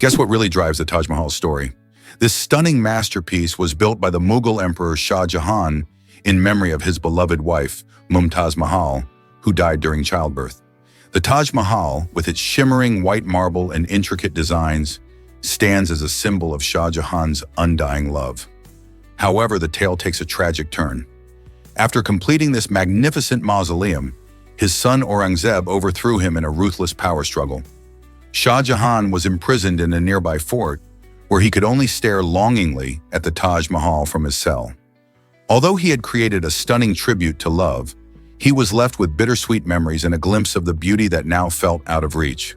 Guess what really drives the Taj Mahal story? This stunning masterpiece was built by the Mughal Emperor Shah Jahan in memory of his beloved wife, Mumtaz Mahal, who died during childbirth. The Taj Mahal, with its shimmering white marble and intricate designs, stands as a symbol of Shah Jahan's undying love. However, the tale takes a tragic turn. After completing this magnificent mausoleum, his son Aurangzeb overthrew him in a ruthless power struggle. Shah Jahan was imprisoned in a nearby fort, where he could only stare longingly at the Taj Mahal from his cell. Although he had created a stunning tribute to love, he was left with bittersweet memories and a glimpse of the beauty that now felt out of reach.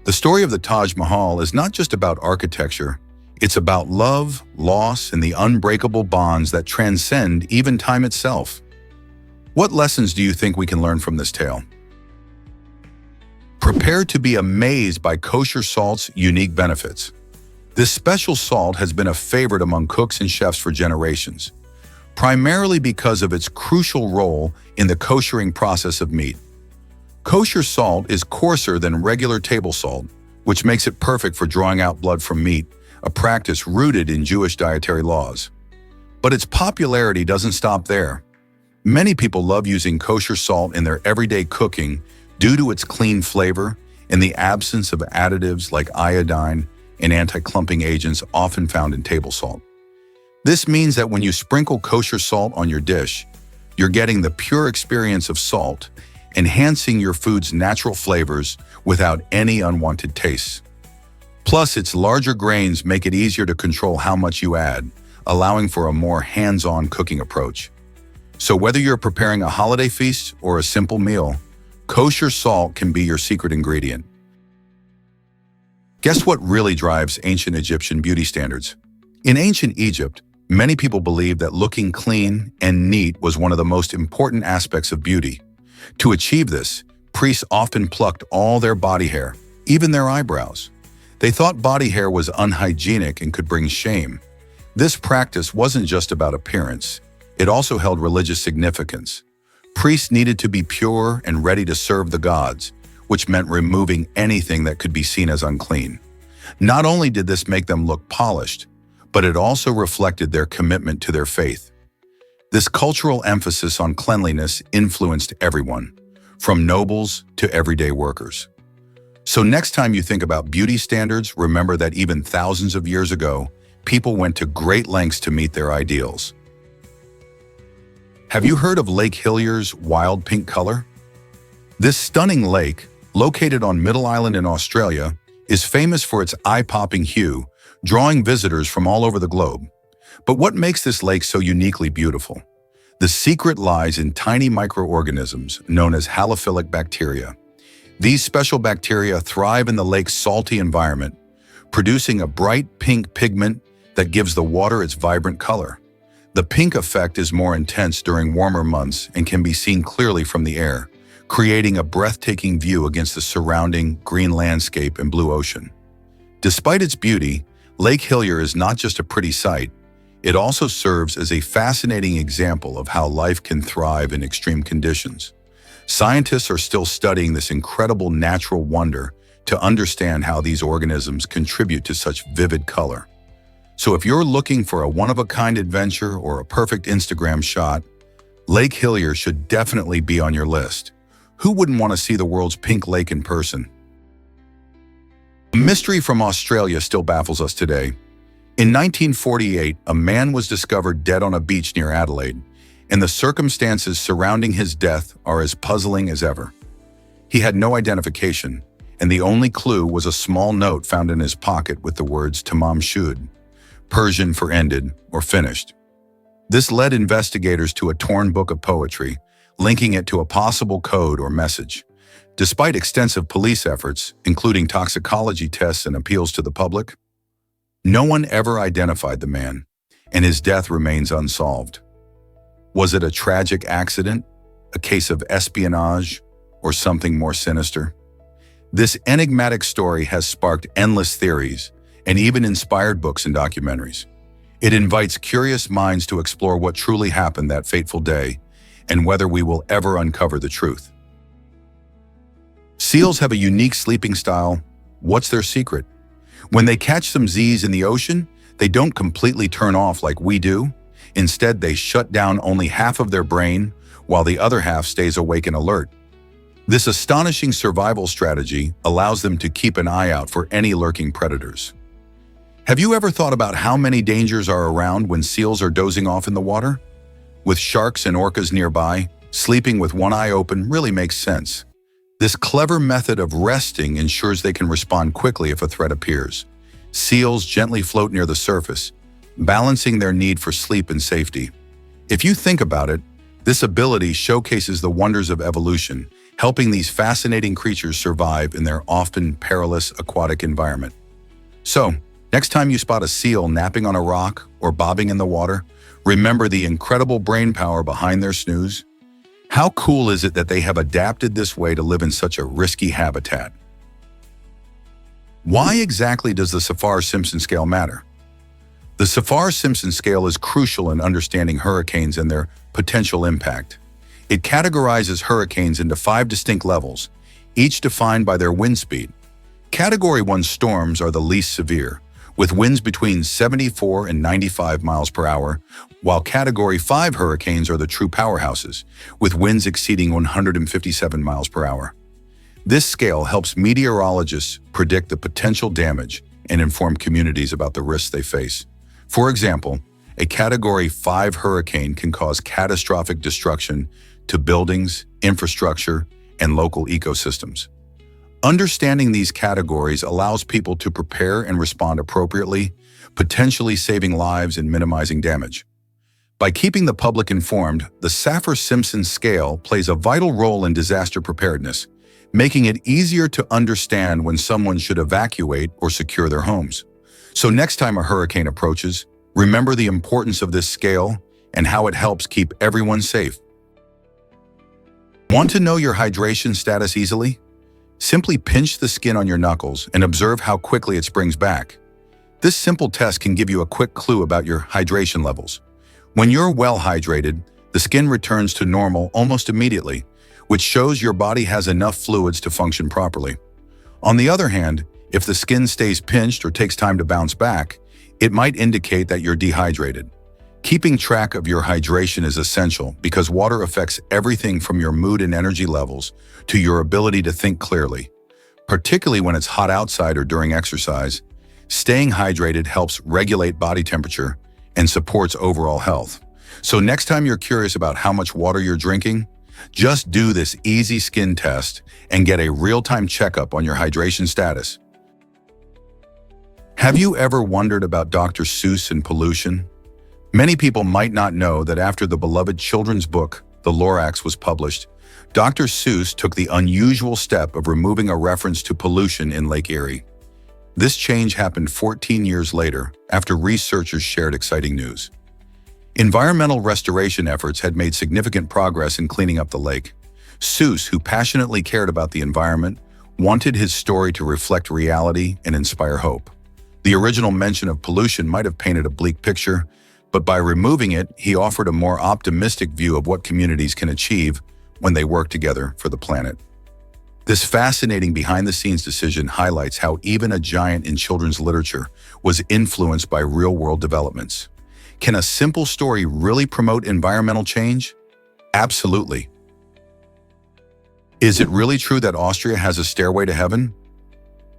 The story of the Taj Mahal is not just about architecture, it's about love, loss, and the unbreakable bonds that transcend even time itself. What lessons do you think we can learn from this tale? Prepare to be amazed by kosher salt's unique benefits. This special salt has been a favorite among cooks and chefs for generations, primarily because of its crucial role in the koshering process of meat. Kosher salt is coarser than regular table salt, which makes it perfect for drawing out blood from meat, a practice rooted in Jewish dietary laws. But its popularity doesn't stop there. Many people love using kosher salt in their everyday cooking due to its clean flavor and the absence of additives like iodine and anti-clumping agents often found in table salt. This means that when you sprinkle kosher salt on your dish, you're getting the pure experience of salt, enhancing your food's natural flavors without any unwanted tastes. Plus, its larger grains make it easier to control how much you add, allowing for a more hands-on cooking approach. So whether you're preparing a holiday feast or a simple meal, kosher salt can be your secret ingredient. Guess what really drives ancient Egyptian beauty standards? In ancient Egypt, many people believed that looking clean and neat was one of the most important aspects of beauty. To achieve this, priests often plucked all their body hair, even their eyebrows. They thought body hair was unhygienic and could bring shame. This practice wasn't just about appearance, it also held religious significance. Priests needed to be pure and ready to serve the gods, which meant removing anything that could be seen as unclean. Not only did this make them look polished, but it also reflected their commitment to their faith. This cultural emphasis on cleanliness influenced everyone, from nobles to everyday workers. So next time you think about beauty standards, remember that even thousands of years ago, people went to great lengths to meet their ideals. Have you heard of Lake Hillier's wild pink color? This stunning lake, located on Middle Island in Australia, is famous for its eye-popping hue, drawing visitors from all over the globe. But what makes this lake so uniquely beautiful? The secret lies in tiny microorganisms known as halophilic bacteria. These special bacteria thrive in the lake's salty environment, producing a bright pink pigment that gives the water its vibrant color. The pink effect is more intense during warmer months and can be seen clearly from the air, creating a breathtaking view against the surrounding green landscape and blue ocean. Despite its beauty, Lake Hillier is not just a pretty sight, it also serves as a fascinating example of how life can thrive in extreme conditions. Scientists are still studying this incredible natural wonder to understand how these organisms contribute to such vivid color. So if you're looking for a one-of-a-kind adventure or a perfect Instagram shot, Lake Hillier should definitely be on your list. Who wouldn't want to see the world's pink lake in person? A mystery from Australia still baffles us today. In 1948, a man was discovered dead on a beach near Adelaide, and the circumstances surrounding his death are as puzzling as ever. He had no identification, and the only clue was a small note found in his pocket with the words Tamam Shud, Persian for ended or finished. This led investigators to a torn book of poetry, linking it to a possible code or message. Despite extensive police efforts, including toxicology tests and appeals to the public, no one ever identified the man, and his death remains unsolved. Was it a tragic accident, a case of espionage, or something more sinister? This enigmatic story has sparked endless theories and even inspired books and documentaries. It invites curious minds to explore what truly happened that fateful day and whether we will ever uncover the truth. Seals have a unique sleeping style. What's their secret? When they catch some Z's in the ocean, they don't completely turn off like we do. Instead, they shut down only half of their brain, while the other half stays awake and alert. This astonishing survival strategy allows them to keep an eye out for any lurking predators. Have you ever thought about how many dangers are around when seals are dozing off in the water? With sharks and orcas nearby, sleeping with one eye open really makes sense. This clever method of resting ensures they can respond quickly if a threat appears. Seals gently float near the surface, balancing their need for sleep and safety. If you think about it, this ability showcases the wonders of evolution, helping these fascinating creatures survive in their often perilous aquatic environment. So, next time you spot a seal napping on a rock or bobbing in the water, remember the incredible brain power behind their snooze. How cool is it that they have adapted this way to live in such a risky habitat? Why exactly does the Saffir-Simpson scale matter? The Saffir-Simpson scale is crucial in understanding hurricanes and their potential impact. It categorizes hurricanes into 5 distinct levels, each defined by their wind speed. Category 1 storms are the least severe, with winds between 74 and 95 miles per hour, while Category 5 hurricanes are the true powerhouses, with winds exceeding 157 miles per hour. This scale helps meteorologists predict the potential damage and inform communities about the risks they face. For example, a Category 5 hurricane can cause catastrophic destruction to buildings, infrastructure, and local ecosystems. Understanding these categories allows people to prepare and respond appropriately, potentially saving lives and minimizing damage. By keeping the public informed, the Saffir-Simpson scale plays a vital role in disaster preparedness, making it easier to understand when someone should evacuate or secure their homes. So next time a hurricane approaches, remember the importance of this scale and how it helps keep everyone safe. Want to know your hydration status easily? Simply pinch the skin on your knuckles and observe how quickly it springs back. This simple test can give you a quick clue about your hydration levels. When you're well hydrated, the skin returns to normal almost immediately, which shows your body has enough fluids to function properly. On the other hand, if the skin stays pinched or takes time to bounce back, it might indicate that you're dehydrated. Keeping track of your hydration is essential because water affects everything from your mood and energy levels to your ability to think clearly. Particularly when it's hot outside or during exercise, staying hydrated helps regulate body temperature and supports overall health. So next time you're curious about how much water you're drinking, just do this easy skin test and get a real-time checkup on your hydration status. Have you ever wondered about Dr. Seuss and pollution? Many people might not know that after the beloved children's book, The Lorax, was published, Dr. Seuss took the unusual step of removing a reference to pollution in Lake Erie. This change happened 14 years later, after researchers shared exciting news. Environmental restoration efforts had made significant progress in cleaning up the lake. Seuss, who passionately cared about the environment, wanted his story to reflect reality and inspire hope. The original mention of pollution might have painted a bleak picture, but by removing it, he offered a more optimistic view of what communities can achieve when they work together for the planet. This fascinating behind-the-scenes decision highlights how even a giant in children's literature was influenced by real-world developments. Can a simple story really promote environmental change? Absolutely. Is it really true that Austria has a stairway to heaven?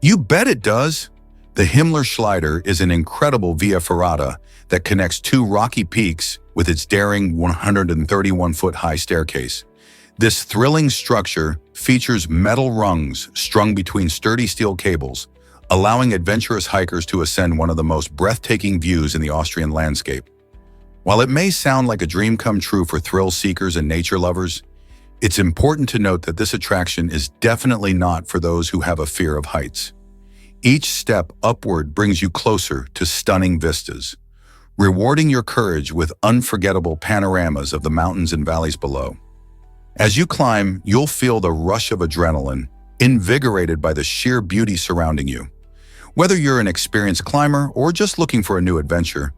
You bet it does! The Himmler-Schleider is an incredible via ferrata that connects 2 rocky peaks with its daring 131-foot-high staircase. This thrilling structure features metal rungs strung between sturdy steel cables, allowing adventurous hikers to ascend one of the most breathtaking views in the Austrian landscape. While it may sound like a dream come true for thrill seekers and nature lovers, it's important to note that this attraction is definitely not for those who have a fear of heights. Each step upward brings you closer to stunning vistas, rewarding your courage with unforgettable panoramas of the mountains and valleys below. As you climb, you'll feel the rush of adrenaline, invigorated by the sheer beauty surrounding you. Whether you're an experienced climber or just looking for a new adventure,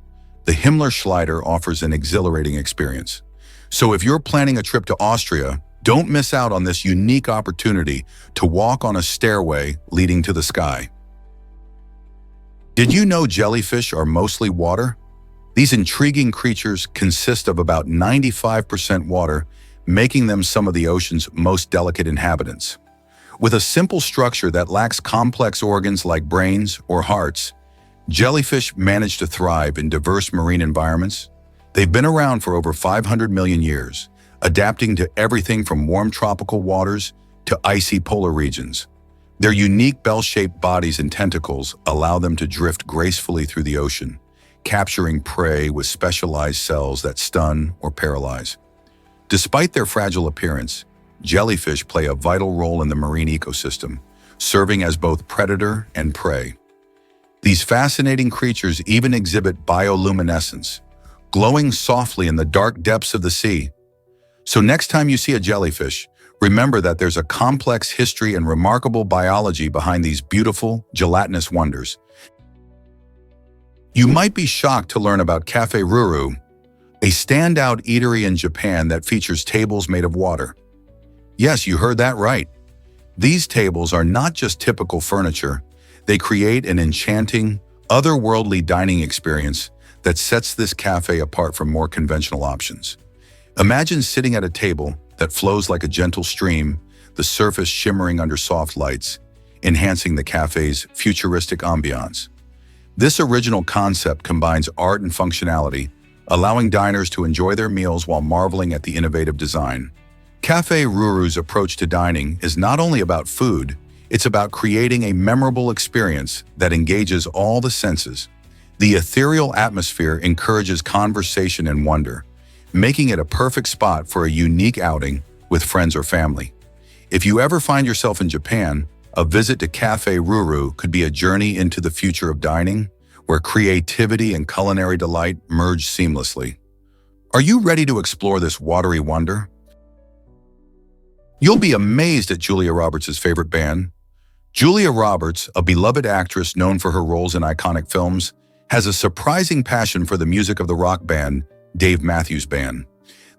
the Himmler-Schleider offers an exhilarating experience. So if you're planning a trip to Austria, don't miss out on this unique opportunity to walk on a stairway leading to the sky. Did you know jellyfish are mostly water? These intriguing creatures consist of about 95% water, making them some of the ocean's most delicate inhabitants. With a simple structure that lacks complex organs like brains or hearts, jellyfish manage to thrive in diverse marine environments. They've been around for over 500 million years, adapting to everything from warm tropical waters to icy polar regions. Their unique bell-shaped bodies and tentacles allow them to drift gracefully through the ocean, capturing prey with specialized cells that stun or paralyze. Despite their fragile appearance, jellyfish play a vital role in the marine ecosystem, serving as both predator and prey. These fascinating creatures even exhibit bioluminescence, glowing softly in the dark depths of the sea. So next time you see a jellyfish, remember that there's a complex history and remarkable biology behind these beautiful, gelatinous wonders. You might be shocked to learn about Cafe Ruru, a standout eatery in Japan that features tables made of water. Yes, you heard that right. These tables are not just typical furniture. They create an enchanting, otherworldly dining experience that sets this cafe apart from more conventional options. Imagine sitting at a table that flows like a gentle stream, the surface shimmering under soft lights, enhancing the cafe's futuristic ambiance. This original concept combines art and functionality, allowing diners to enjoy their meals while marveling at the innovative design. Cafe Ruru's approach to dining is not only about food, it's about creating a memorable experience that engages all the senses. The ethereal atmosphere encourages conversation and wonder, making it a perfect spot for a unique outing with friends or family. If you ever find yourself in Japan, a visit to Cafe Ruru could be a journey into the future of dining, where creativity and culinary delight merge seamlessly. Are you ready to explore this watery wonder? You'll be amazed at Julia Roberts' favorite band. Julia Roberts, a beloved actress known for her roles in iconic films, has a surprising passion for the music of the rock band Dave Matthews Band.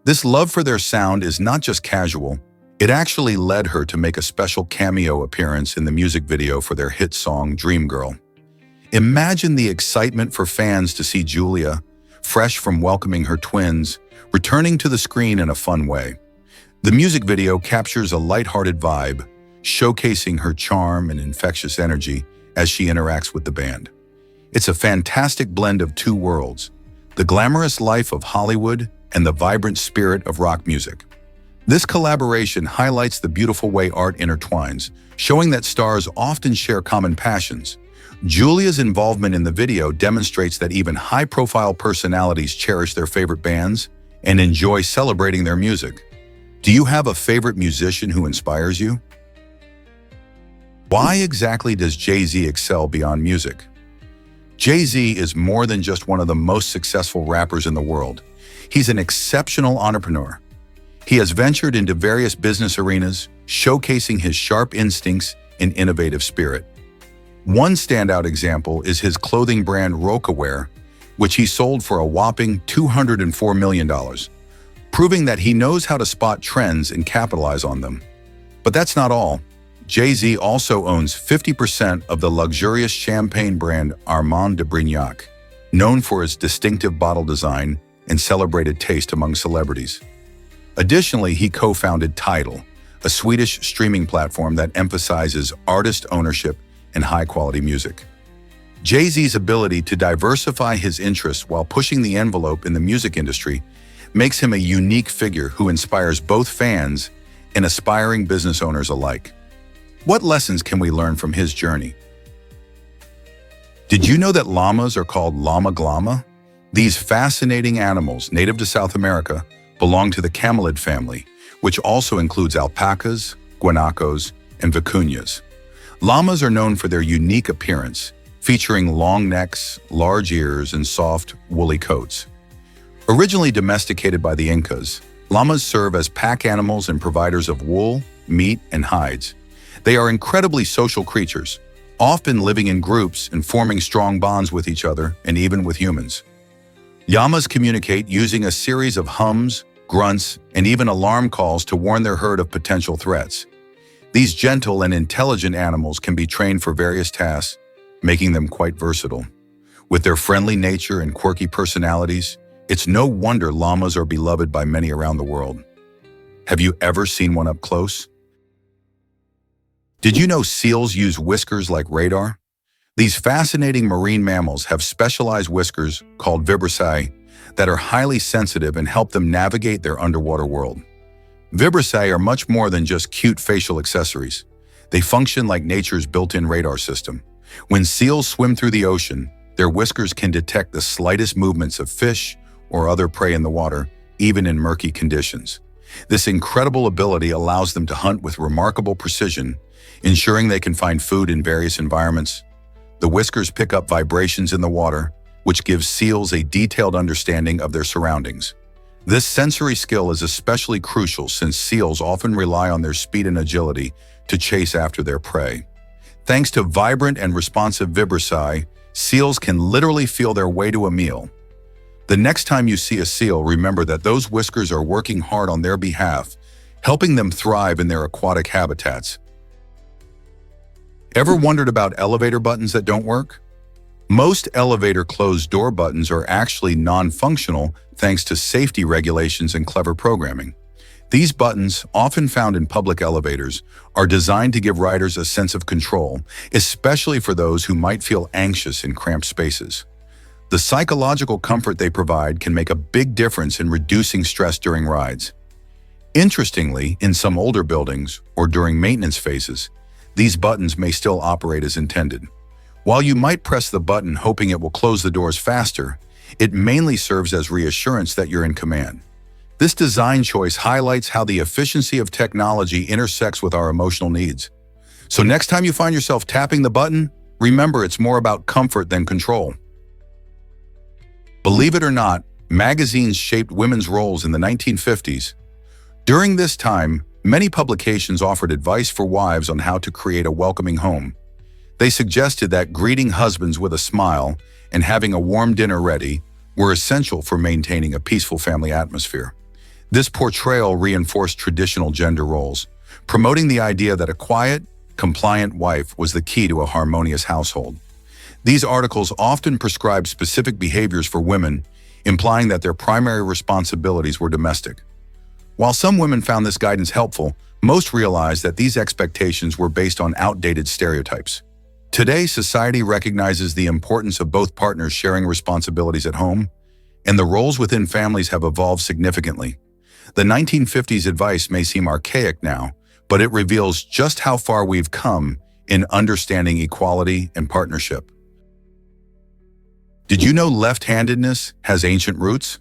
This love for their sound is not just casual. It actually led her to make a special cameo appearance in the music video for their hit song Dream Girl. Imagine the excitement for fans to see Julia, fresh from welcoming her twins, returning to the screen in a fun way. The music video captures a lighthearted vibe, showcasing her charm and infectious energy as she interacts with the band. It's a fantastic blend of two worlds, the glamorous life of Hollywood and the vibrant spirit of rock music. This collaboration highlights the beautiful way art intertwines, showing that stars often share common passions. Julia's involvement in the video demonstrates that even high-profile personalities cherish their favorite bands and enjoy celebrating their music. Do you have a favorite musician who inspires you? Why exactly does Jay-Z excel beyond music? Jay-Z is more than just one of the most successful rappers in the world. He's an exceptional entrepreneur. He has ventured into various business arenas, showcasing his sharp instincts and innovative spirit. One standout example is his clothing brand Rocawear, which he sold for a whopping $204 million, proving that he knows how to spot trends and capitalize on them. But that's not all. Jay-Z also owns 50% of the luxurious champagne brand Armand de Brignac, known for its distinctive bottle design and celebrated taste among celebrities. Additionally, he co-founded Tidal, a Swedish streaming platform that emphasizes artist ownership and high-quality music. Jay-Z's ability to diversify his interests while pushing the envelope in the music industry makes him a unique figure who inspires both fans and aspiring business owners alike. What lessons can we learn from his journey? Did you know that llamas are called llama glama? These fascinating animals, native to South America, belong to the camelid family, which also includes alpacas, guanacos, and vicuñas. Llamas are known for their unique appearance, featuring long necks, large ears, and soft, woolly coats. Originally domesticated by the Incas, llamas serve as pack animals and providers of wool, meat, and hides. They are incredibly social creatures, often living in groups and forming strong bonds with each other and even with humans. Llamas communicate using a series of hums, grunts, and even alarm calls to warn their herd of potential threats. These gentle and intelligent animals can be trained for various tasks, making them quite versatile. With their friendly nature and quirky personalities, it's no wonder llamas are beloved by many around the world. Have you ever seen one up close? Did you know seals use whiskers like radar? These fascinating marine mammals have specialized whiskers called vibrissae that are highly sensitive and help them navigate their underwater world. Vibrissae are much more than just cute facial accessories. They function like nature's built-in radar system. When seals swim through the ocean, their whiskers can detect the slightest movements of fish or other prey in the water, even in murky conditions. This incredible ability allows them to hunt with remarkable precision, ensuring they can find food in various environments. The whiskers pick up vibrations in the water, which gives seals a detailed understanding of their surroundings. This sensory skill is especially crucial since seals often rely on their speed and agility to chase after their prey. Thanks to vibrant and responsive vibrissae, seals can literally feel their way to a meal. The next time you see a seal, remember that those whiskers are working hard on their behalf, helping them thrive in their aquatic habitats. Ever wondered about elevator buttons that don't work? Most elevator closed door buttons are actually non-functional thanks to safety regulations and clever programming. These buttons, often found in public elevators, are designed to give riders a sense of control, especially for those who might feel anxious in cramped spaces. The psychological comfort they provide can make a big difference in reducing stress during rides. Interestingly, in some older buildings or during maintenance phases, these buttons may still operate as intended. While you might press the button hoping it will close the doors faster, it mainly serves as reassurance that you're in command. This design choice highlights how the efficiency of technology intersects with our emotional needs. So next time you find yourself tapping the button, remember it's more about comfort than control. Believe it or not, magazines shaped women's roles in the 1950s. During this time, many publications offered advice for wives on how to create a welcoming home. They suggested that greeting husbands with a smile and having a warm dinner ready were essential for maintaining a peaceful family atmosphere. This portrayal reinforced traditional gender roles, promoting the idea that a quiet, compliant wife was the key to a harmonious household. These articles often prescribed specific behaviors for women, implying that their primary responsibilities were domestic. While some women found this guidance helpful, most realized that these expectations were based on outdated stereotypes. Today, society recognizes the importance of both partners sharing responsibilities at home, and the roles within families have evolved significantly. The 1950s advice may seem archaic now, but it reveals just how far we've come in understanding equality and partnership. Did you know left-handedness has ancient roots?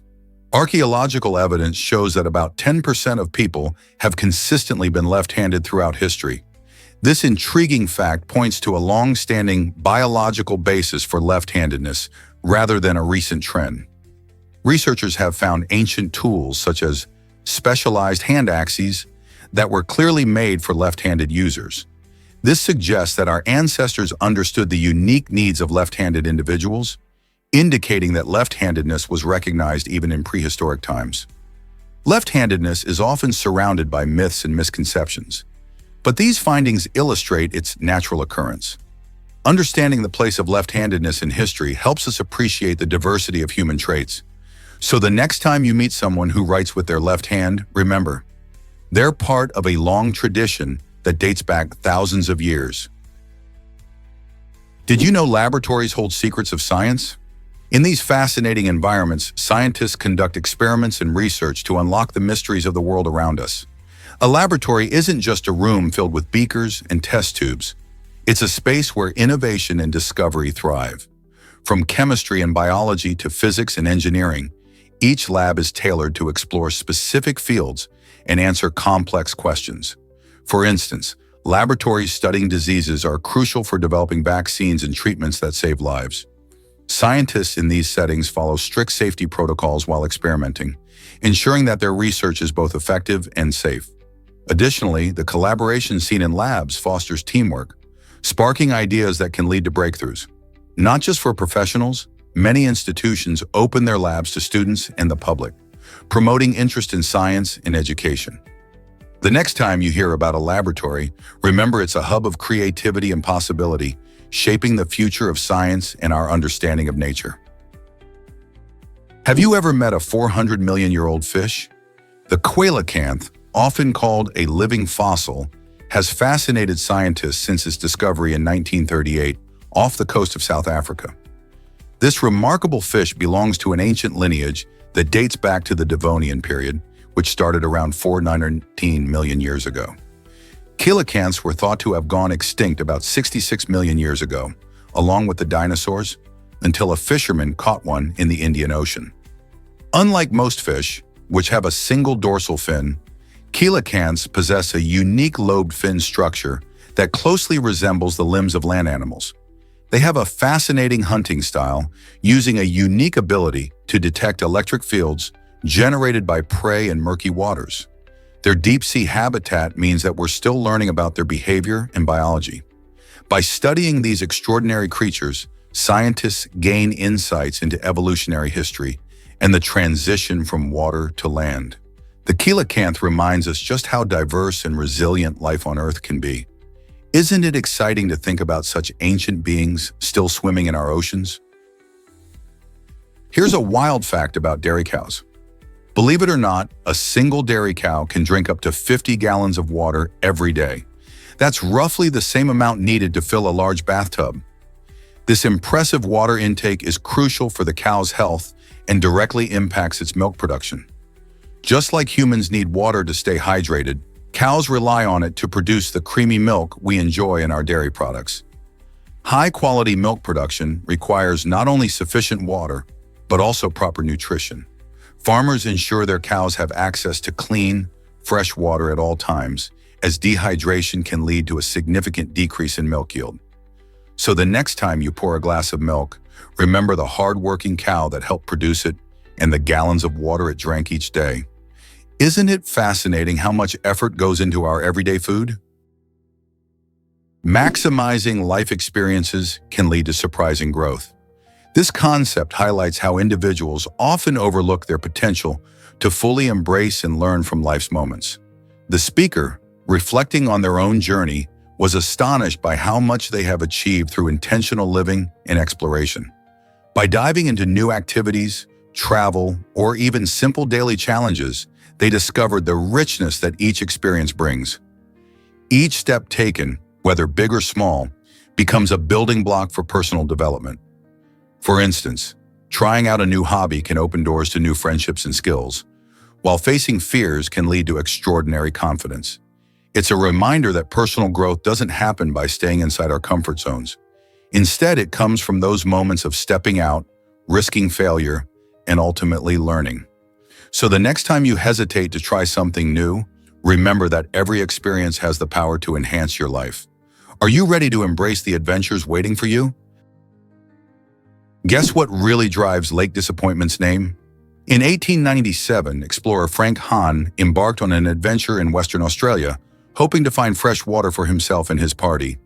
Archaeological evidence shows that about 10% of people have consistently been left-handed throughout history. This intriguing fact points to a long-standing biological basis for left-handedness rather than a recent trend. Researchers have found ancient tools such as specialized hand axes that were clearly made for left-handed users. This suggests that our ancestors understood the unique needs of left-handed individuals, indicating that left-handedness was recognized even in prehistoric times. Left-handedness is often surrounded by myths and misconceptions, but these findings illustrate its natural occurrence. Understanding the place of left-handedness in history helps us appreciate the diversity of human traits. So the next time you meet someone who writes with their left hand, remember, they're part of a long tradition that dates back thousands of years. Did you know laboratories hold secrets of science? In these fascinating environments, scientists conduct experiments and research to unlock the mysteries of the world around us. A laboratory isn't just a room filled with beakers and test tubes. It's a space where innovation and discovery thrive. From chemistry and biology to physics and engineering, each lab is tailored to explore specific fields and answer complex questions. For instance, laboratories studying diseases are crucial for developing vaccines and treatments that save lives. Scientists in these settings follow strict safety protocols while experimenting, ensuring that their research is both effective and safe. Additionally, the collaboration seen in labs fosters teamwork, sparking ideas that can lead to breakthroughs. Not just for professionals, many institutions open their labs to students and the public, promoting interest in science and education. The next time you hear about a laboratory, remember it's a hub of creativity and possibility, shaping the future of science and our understanding of nature. Have you ever met a 400 million-year-old fish? The coelacanth, often called a living fossil, has fascinated scientists since its discovery in 1938 off the coast of South Africa. This remarkable fish belongs to an ancient lineage that dates back to the Devonian period, which started around 419 million years ago. Coelacanths were thought to have gone extinct about 66 million years ago, along with the dinosaurs, until a fisherman caught one in the Indian Ocean. Unlike most fish, which have a single dorsal fin, coelacanths possess a unique lobed fin structure that closely resembles the limbs of land animals. They have a fascinating hunting style, using a unique ability to detect electric fields generated by prey in murky waters. Their deep-sea habitat means that we're still learning about their behavior and biology. By studying these extraordinary creatures, scientists gain insights into evolutionary history and the transition from water to land. The coelacanth reminds us just how diverse and resilient life on Earth can be. Isn't it exciting to think about such ancient beings still swimming in our oceans? Here's a wild fact about dairy cows. Believe it or not, a single dairy cow can drink up to 50 gallons of water every day. That's roughly the same amount needed to fill a large bathtub. This impressive water intake is crucial for the cow's health and directly impacts its milk production. Just like humans need water to stay hydrated, cows rely on it to produce the creamy milk we enjoy in our dairy products. High-quality milk production requires not only sufficient water, but also proper nutrition. Farmers ensure their cows have access to clean, fresh water at all times, as dehydration can lead to a significant decrease in milk yield. So the next time you pour a glass of milk, remember the hard-working cow that helped produce it and the gallons of water it drank each day. Isn't it fascinating how much effort goes into our everyday food? Maximizing life experiences can lead to surprising growth. This concept highlights how individuals often overlook their potential to fully embrace and learn from life's moments. The speaker, reflecting on their own journey, was astonished by how much they have achieved through intentional living and exploration. By diving into new activities, travel, or even simple daily challenges, they discovered the richness that each experience brings. Each step taken, whether big or small, becomes a building block for personal development. For instance, trying out a new hobby can open doors to new friendships and skills, while facing fears can lead to extraordinary confidence. It's a reminder that personal growth doesn't happen by staying inside our comfort zones. Instead, it comes from those moments of stepping out, risking failure, and ultimately learning. So the next time you hesitate to try something new, remember that every experience has the power to enhance your life. Are you ready to embrace the adventures waiting for you? Guess what really drives Lake Disappointment's name? In 1897, explorer Frank Hahn embarked on an adventure in Western Australia, hoping to find fresh water for himself and his party.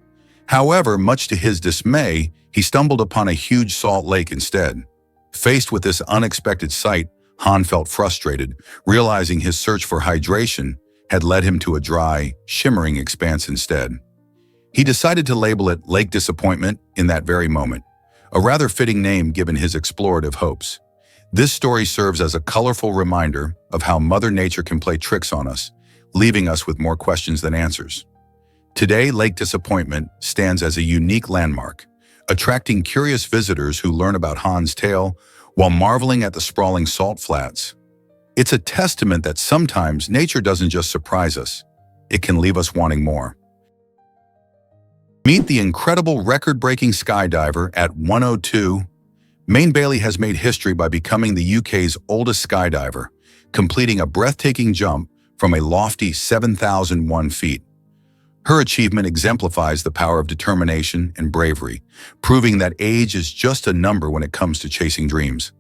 However, much to his dismay, he stumbled upon a huge salt lake instead. Faced with this unexpected sight, Hahn felt frustrated, realizing his search for hydration had led him to a dry, shimmering expanse instead. He decided to label it Lake Disappointment in that very moment, a rather fitting name given his explorative hopes. This story serves as a colorful reminder of how Mother Nature can play tricks on us, leaving us with more questions than answers. Today, Lake Disappointment stands as a unique landmark, attracting curious visitors who learn about Hahn's tale while marveling at the sprawling salt flats. It's a testament that sometimes nature doesn't just surprise us, it can leave us wanting more. Meet the incredible record-breaking skydiver at 102. Mayne Bailey has made history by becoming the UK's oldest skydiver, completing a breathtaking jump from a lofty 7,001 feet. Her achievement exemplifies the power of determination and bravery, proving that age is just a number when it comes to chasing dreams.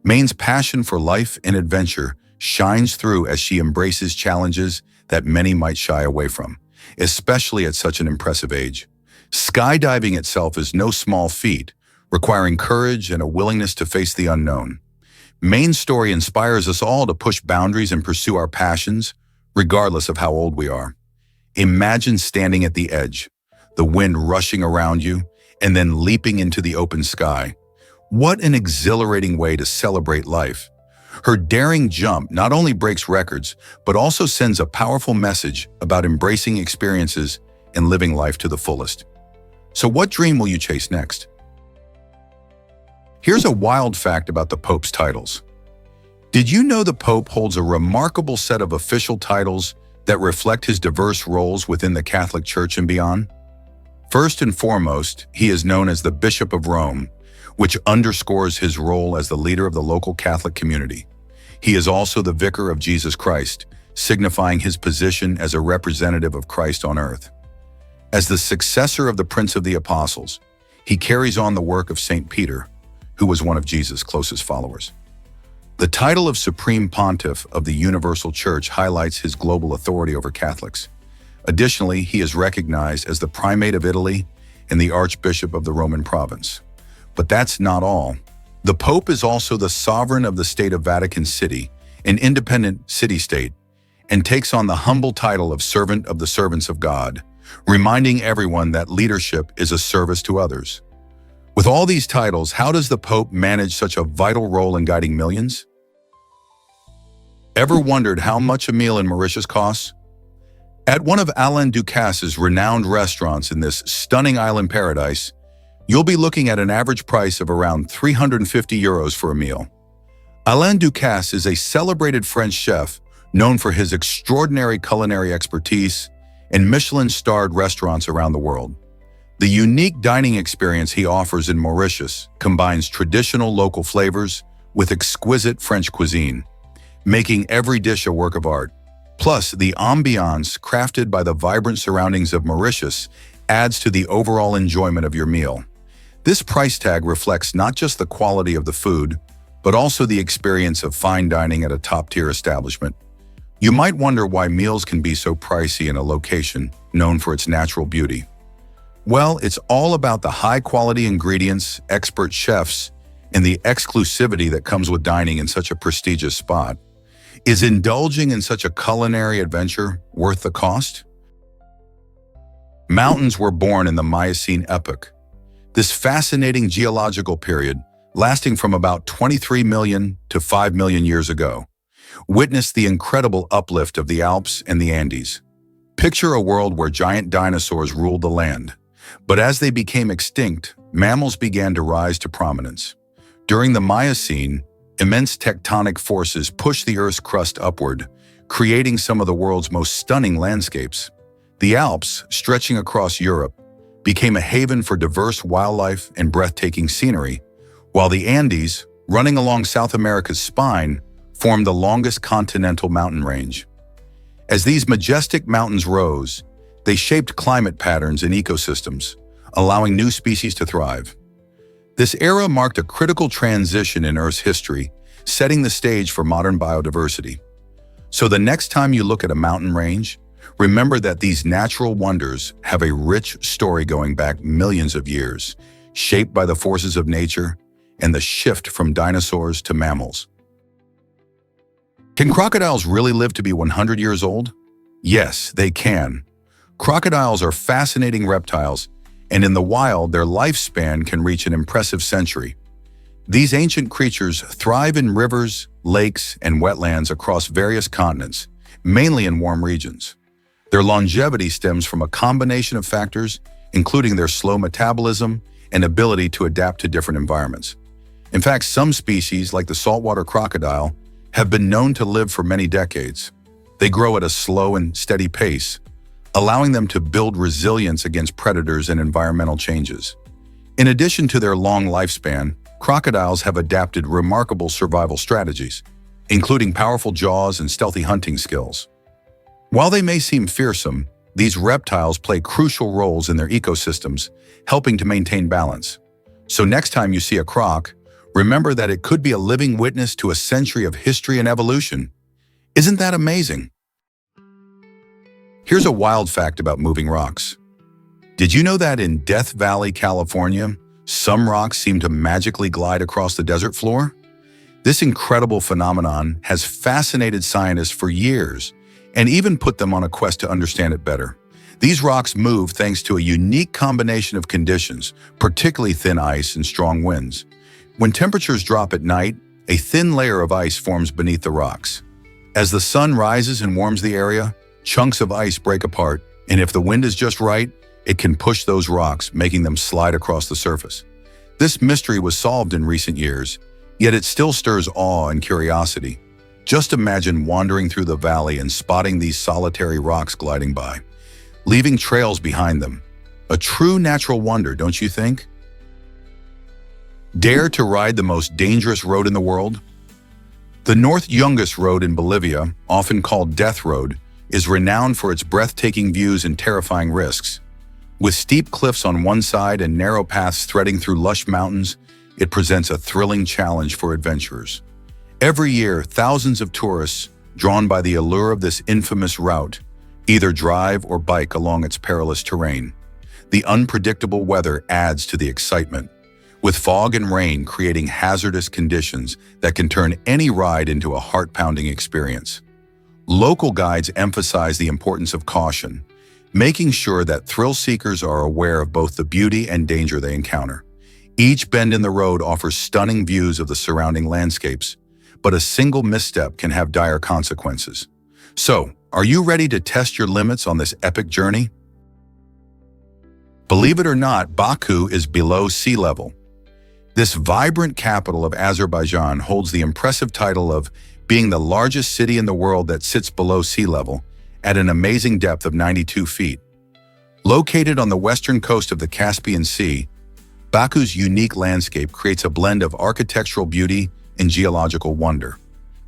Mayne's passion for life and adventure shines through as she embraces challenges that many might shy away from, especially at such an impressive age. Skydiving itself is no small feat, requiring courage and a willingness to face the unknown. Mayne's story inspires us all to push boundaries and pursue our passions, regardless of how old we are. Imagine standing at the edge, the wind rushing around you, and then leaping into the open sky. What an exhilarating way to celebrate life. Her daring jump not only breaks records, but also sends a powerful message about embracing experiences and living life to the fullest. So what dream will you chase next? Here's a wild fact about the Pope's titles. Did you know the Pope holds a remarkable set of official titles that reflect his diverse roles within the Catholic Church and beyond? First and foremost, he is known as the Bishop of Rome, which underscores his role as the leader of the local Catholic community. He is also the Vicar of Jesus Christ, signifying his position as a representative of Christ on earth. As the successor of the Prince of the Apostles, he carries on the work of St. Peter, who was one of Jesus' closest followers. The title of Supreme Pontiff of the Universal Church highlights his global authority over Catholics. Additionally, he is recognized as the Primate of Italy and the Archbishop of the Roman province. But that's not all. The Pope is also the sovereign of the State of Vatican City, an independent city-state, and takes on the humble title of Servant of the Servants of God, reminding everyone that leadership is a service to others. With all these titles, how does the Pope manage such a vital role in guiding millions? Ever wondered how much a meal in Mauritius costs? At one of Alain Ducasse's renowned restaurants in this stunning island paradise, you'll be looking at an average price of around 350 euros for a meal. Alain Ducasse is a celebrated French chef known for his extraordinary culinary expertise in Michelin-starred restaurants around the world. The unique dining experience he offers in Mauritius combines traditional local flavors with exquisite French cuisine, making every dish a work of art. Plus, the ambiance crafted by the vibrant surroundings of Mauritius adds to the overall enjoyment of your meal. This price tag reflects not just the quality of the food, but also the experience of fine dining at a top-tier establishment. You might wonder why meals can be so pricey in a location known for its natural beauty. Well, it's all about the high-quality ingredients, expert chefs, and the exclusivity that comes with dining in such a prestigious spot. Is indulging in such a culinary adventure worth the cost? Mountains were born in the Miocene epoch. This fascinating geological period, lasting from about 23 million to 5 million years ago, witnessed the incredible uplift of the Alps and the Andes. Picture a world where giant dinosaurs ruled the land. But as they became extinct, mammals began to rise to prominence. During the Miocene, immense tectonic forces pushed the Earth's crust upward, creating some of the world's most stunning landscapes. The Alps, stretching across Europe, became a haven for diverse wildlife and breathtaking scenery, while the Andes, running along South America's spine, formed the longest continental mountain range. As these majestic mountains rose, they shaped climate patterns and ecosystems, allowing new species to thrive. This era marked a critical transition in Earth's history, setting the stage for modern biodiversity. So the next time you look at a mountain range, remember that these natural wonders have a rich story going back millions of years, shaped by the forces of nature and the shift from dinosaurs to mammals. Can crocodiles really live to be 100 years old? Yes, they can. Crocodiles are fascinating reptiles, and in the wild, their lifespan can reach an impressive century. These ancient creatures thrive in rivers, lakes, and wetlands across various continents, mainly in warm regions. Their longevity stems from a combination of factors, including their slow metabolism and ability to adapt to different environments. In fact, some species, like the saltwater crocodile, have been known to live for many decades. They grow at a slow and steady pace, allowing them to build resilience against predators and environmental changes. In addition to their long lifespan, crocodiles have adapted remarkable survival strategies, including powerful jaws and stealthy hunting skills. While they may seem fearsome, these reptiles play crucial roles in their ecosystems, helping to maintain balance. So next time you see a croc, remember that it could be a living witness to a century of history and evolution. Isn't that amazing? Here's a wild fact about moving rocks. Did you know that in Death Valley, California, some rocks seem to magically glide across the desert floor? This incredible phenomenon has fascinated scientists for years and even put them on a quest to understand it better. These rocks move thanks to a unique combination of conditions, particularly thin ice and strong winds. When temperatures drop at night, a thin layer of ice forms beneath the rocks. As the sun rises and warms the area, chunks of ice break apart, and if the wind is just right, it can push those rocks, making them slide across the surface. This mystery was solved in recent years, yet it still stirs awe and curiosity. Just imagine wandering through the valley and spotting these solitary rocks gliding by, leaving trails behind them. A true natural wonder, don't you think? Dare to ride the most dangerous road in the world? The North Yungas Road in Bolivia, often called Death Road, is renowned for its breathtaking views and terrifying risks. With steep cliffs on one side and narrow paths threading through lush mountains, it presents a thrilling challenge for adventurers. Every year, thousands of tourists, drawn by the allure of this infamous route, either drive or bike along its perilous terrain. The unpredictable weather adds to the excitement, with fog and rain creating hazardous conditions that can turn any ride into a heart-pounding experience. Local guides emphasize the importance of caution, making sure that thrill seekers are aware of both the beauty and danger they encounter. Each bend in the road offers stunning views of the surrounding landscapes, but a single misstep can have dire consequences. So, are you ready to test your limits on this epic journey? Believe it or not, Baku is below sea level. This vibrant capital of Azerbaijan holds the impressive title of being the largest city in the world that sits below sea level at an amazing depth of 92 feet. Located on the western coast of the Caspian Sea, Baku's unique landscape creates a blend of architectural beauty and geological wonder.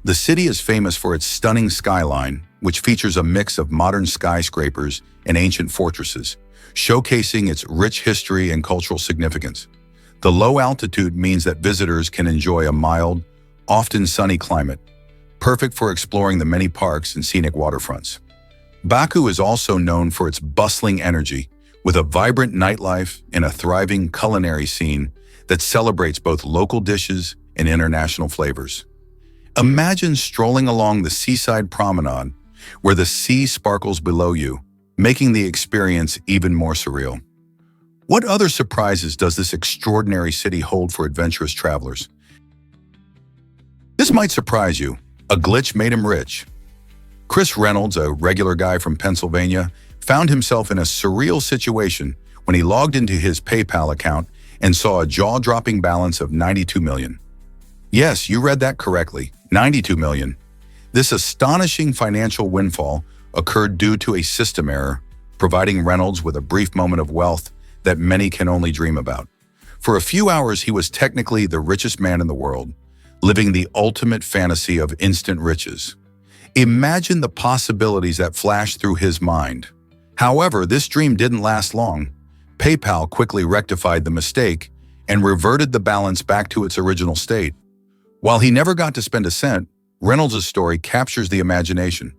The city is famous for its stunning skyline, which features a mix of modern skyscrapers and ancient fortresses, showcasing its rich history and cultural significance. The low altitude means that visitors can enjoy a mild, often sunny climate, perfect for exploring the many parks and scenic waterfronts. Baku is also known for its bustling energy, with a vibrant nightlife and a thriving culinary scene that celebrates both local dishes and international flavors. Imagine strolling along the seaside promenade, where the sea sparkles below you, making the experience even more surreal. What other surprises does this extraordinary city hold for adventurous travelers? This might surprise you. A glitch made him rich. Chris Reynolds, a regular guy from Pennsylvania, found himself in a surreal situation when he logged into his PayPal account and saw a jaw-dropping balance of $92 million. Yes, you read that correctly, $92 million. This astonishing financial windfall occurred due to a system error, providing Reynolds with a brief moment of wealth that many can only dream about. For a few hours, he was technically the richest man in the world, living the ultimate fantasy of instant riches. Imagine the possibilities that flashed through his mind. However, this dream didn't last long. PayPal quickly rectified the mistake and reverted the balance back to its original state. While he never got to spend a cent, Reynolds' story captures the imagination.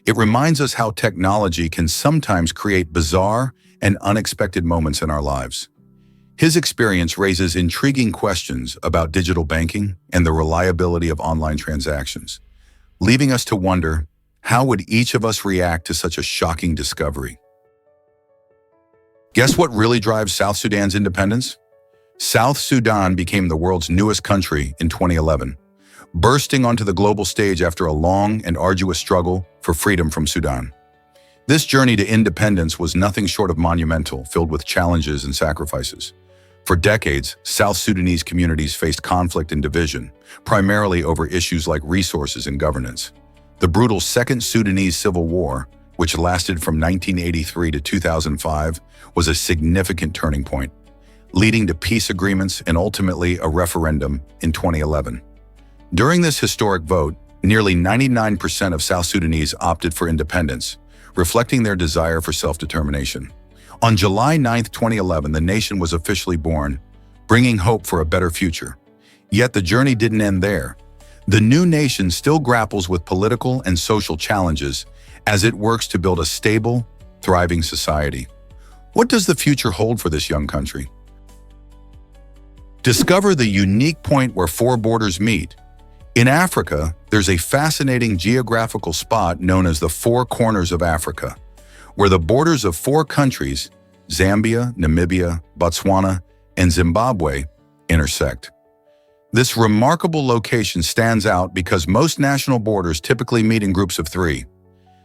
It reminds us how technology can sometimes create bizarre and unexpected moments in our lives. His experience raises intriguing questions about digital banking and the reliability of online transactions, leaving us to wonder, how would each of us react to such a shocking discovery? Guess what really drives South Sudan's independence? South Sudan became the world's newest country in 2011, bursting onto the global stage after a long and arduous struggle for freedom from Sudan. This journey to independence was nothing short of monumental, filled with challenges and sacrifices. For decades, South Sudanese communities faced conflict and division, primarily over issues like resources and governance. The brutal Second Sudanese Civil War, which lasted from 1983 to 2005, was a significant turning point, leading to peace agreements and ultimately a referendum in 2011. During this historic vote, nearly 99% of South Sudanese opted for independence, reflecting their desire for self-determination. On July 9, 2011, the nation was officially born, bringing hope for a better future. Yet the journey didn't end there. The new nation still grapples with political and social challenges as it works to build a stable, thriving society. What does the future hold for this young country? Discover the unique point where four borders meet. In Africa, there's a fascinating geographical spot known as the Four Corners of Africa, where the borders of 4 countries, Zambia, Namibia, Botswana, and Zimbabwe, intersect. This remarkable location stands out because most national borders typically meet in groups of 3.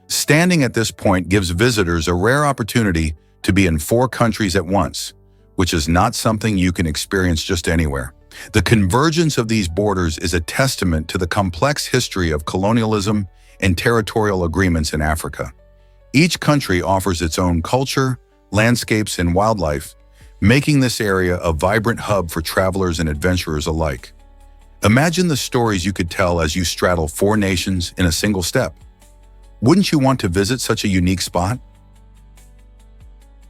Standing at this point gives visitors a rare opportunity to be in 4 countries at once, which is not something you can experience just anywhere. The convergence of these borders is a testament to the complex history of colonialism and territorial agreements in Africa. Each country offers its own culture, landscapes, and wildlife, making this area a vibrant hub for travelers and adventurers alike. Imagine the stories you could tell as you straddle 4 nations in a single step. Wouldn't you want to visit such a unique spot?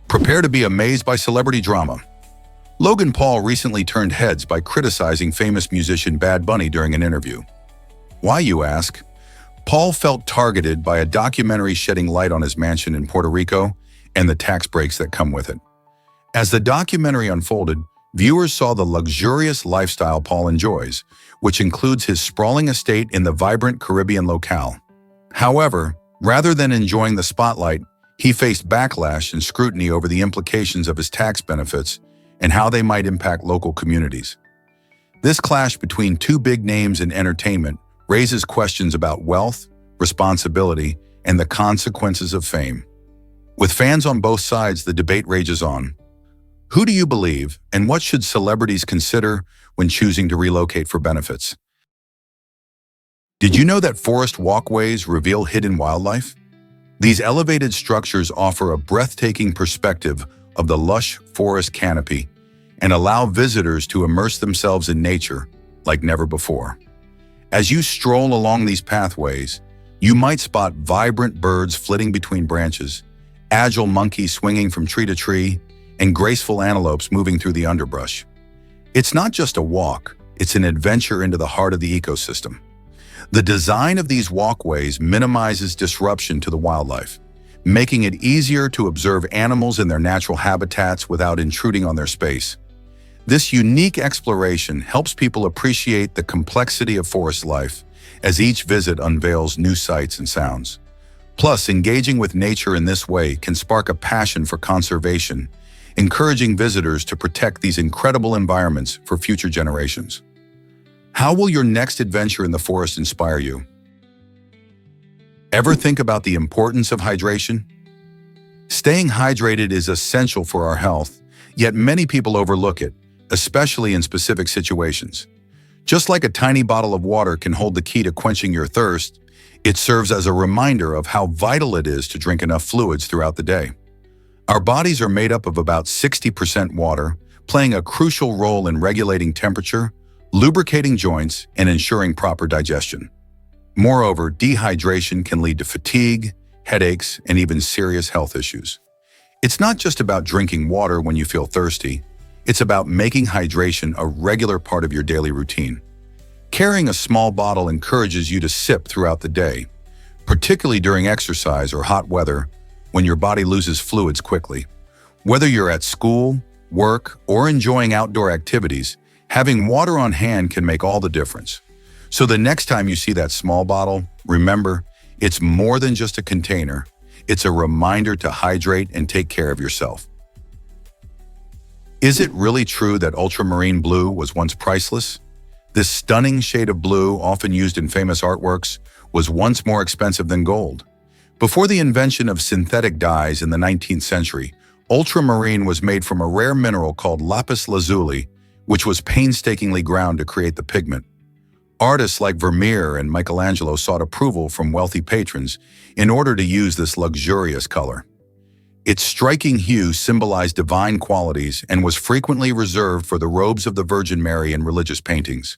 Prepare to be amazed by celebrity drama. Logan Paul recently turned heads by criticizing famous musician Bad Bunny during an interview. Why, you ask? Paul felt targeted by a documentary shedding light on his mansion in Puerto Rico and the tax breaks that come with it. As the documentary unfolded, viewers saw the luxurious lifestyle Paul enjoys, which includes his sprawling estate in the vibrant Caribbean locale. However, rather than enjoying the spotlight, he faced backlash and scrutiny over the implications of his tax benefits and how they might impact local communities. This clash between 2 big names in entertainment raises questions about wealth, responsibility, and the consequences of fame. With fans on both sides, the debate rages on. Who do you believe, and what should celebrities consider when choosing to relocate for benefits? Did you know that forest walkways reveal hidden wildlife? These elevated structures offer a breathtaking perspective of the lush forest canopy and allow visitors to immerse themselves in nature like never before. As you stroll along these pathways, you might spot vibrant birds flitting between branches, agile monkeys swinging from tree to tree, and graceful antelopes moving through the underbrush. It's not just a walk, it's an adventure into the heart of the ecosystem. The design of these walkways minimizes disruption to the wildlife, making it easier to observe animals in their natural habitats without intruding on their space. This unique exploration helps people appreciate the complexity of forest life as each visit unveils new sights and sounds. Plus, engaging with nature in this way can spark a passion for conservation, encouraging visitors to protect these incredible environments for future generations. How will your next adventure in the forest inspire you? Ever think about the importance of hydration? Staying hydrated is essential for our health, yet many people overlook it, especially in specific situations. Just like a tiny bottle of water can hold the key to quenching your thirst, it serves as a reminder of how vital it is to drink enough fluids throughout the day. Our bodies are made up of about 60% water, playing a crucial role in regulating temperature, lubricating joints, and ensuring proper digestion. Moreover, dehydration can lead to fatigue, headaches, and even serious health issues. It's not just about drinking water when you feel thirsty. It's about making hydration a regular part of your daily routine. Carrying a small bottle encourages you to sip throughout the day, particularly during exercise or hot weather when your body loses fluids quickly. Whether you're at school, work, or enjoying outdoor activities, having water on hand can make all the difference. So the next time you see that small bottle, remember, it's more than just a container. It's a reminder to hydrate and take care of yourself. Is it really true that ultramarine blue was once priceless? This stunning shade of blue, often used in famous artworks, was once more expensive than gold. Before the invention of synthetic dyes in the 19th century, ultramarine was made from a rare mineral called lapis lazuli, which was painstakingly ground to create the pigment. Artists like Vermeer and Michelangelo sought approval from wealthy patrons in order to use this luxurious color. Its striking hue symbolized divine qualities and was frequently reserved for the robes of the Virgin Mary in religious paintings.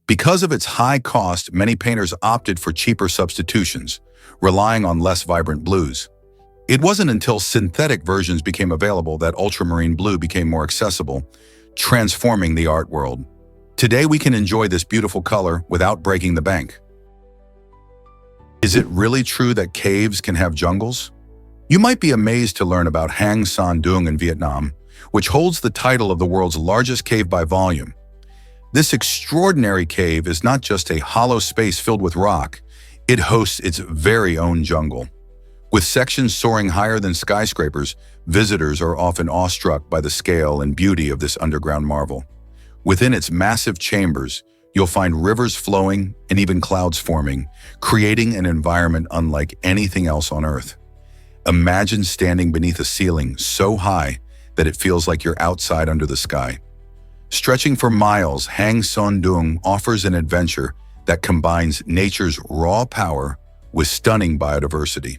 Because of its high cost, many painters opted for cheaper substitutions, relying on less vibrant blues. It wasn't until synthetic versions became available that ultramarine blue became more accessible, transforming the art world. Today we can enjoy this beautiful color without breaking the bank. Is it really true that caves can have jungles? You might be amazed to learn about Hang Son Doong in Vietnam, which holds the title of the world's largest cave by volume. This extraordinary cave is not just a hollow space filled with rock, it hosts its very own jungle. With sections soaring higher than skyscrapers, visitors are often awestruck by the scale and beauty of this underground marvel. Within its massive chambers, you'll find rivers flowing and even clouds forming, creating an environment unlike anything else on Earth. Imagine standing beneath a ceiling so high that it feels like you're outside under the sky. Stretching for miles, Hang Son Doong offers an adventure that combines nature's raw power with stunning biodiversity.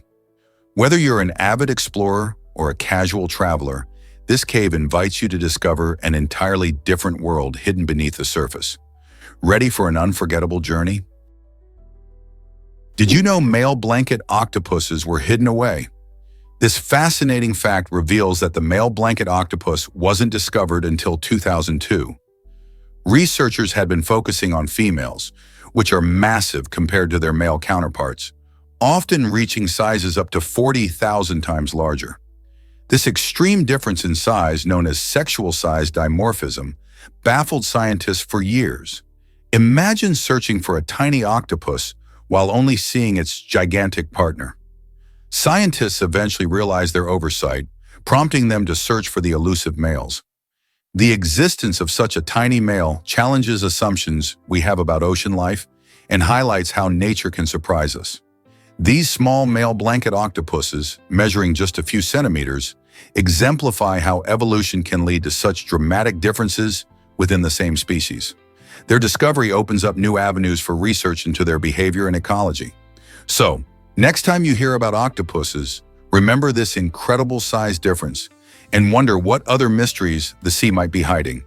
Whether you're an avid explorer or a casual traveler, this cave invites you to discover an entirely different world hidden beneath the surface. Ready for an unforgettable journey? Did you know male blanket octopuses were hidden away? This fascinating fact reveals that the male blanket octopus wasn't discovered until 2002. Researchers had been focusing on females, which are massive compared to their male counterparts, often reaching sizes up to 40,000 times larger. This extreme difference in size, known as sexual size dimorphism, baffled scientists for years. Imagine searching for a tiny octopus while only seeing its gigantic partner. Scientists eventually realized their oversight, prompting them to search for the elusive males. The existence of such a tiny male challenges assumptions we have about ocean life and highlights how nature can surprise us. These small male blanket octopuses, measuring just a few centimeters, exemplify how evolution can lead to such dramatic differences within the same species. Their discovery opens up new avenues for research into their behavior and ecology. So, next time you hear about octopuses, remember this incredible size difference and wonder what other mysteries the sea might be hiding.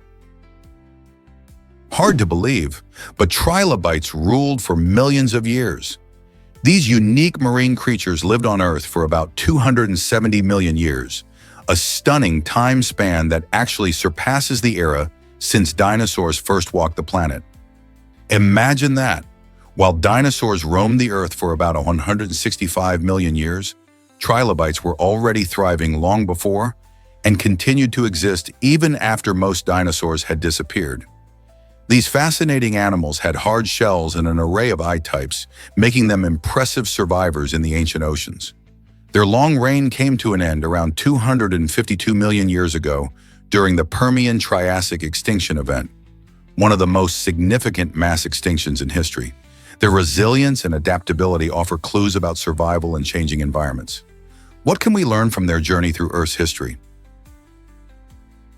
Hard to believe, but trilobites ruled for millions of years. These unique marine creatures lived on Earth for about 270 million years, a stunning time span that actually surpasses the era since dinosaurs first walked the planet. Imagine that! While dinosaurs roamed the Earth for about 165 million years, trilobites were already thriving long before and continued to exist even after most dinosaurs had disappeared. These fascinating animals had hard shells and an array of eye types, making them impressive survivors in the ancient oceans. Their long reign came to an end around 252 million years ago during the Permian-Triassic extinction event, one of the most significant mass extinctions in history. Their resilience and adaptability offer clues about survival in changing environments. What can we learn from their journey through Earth's history?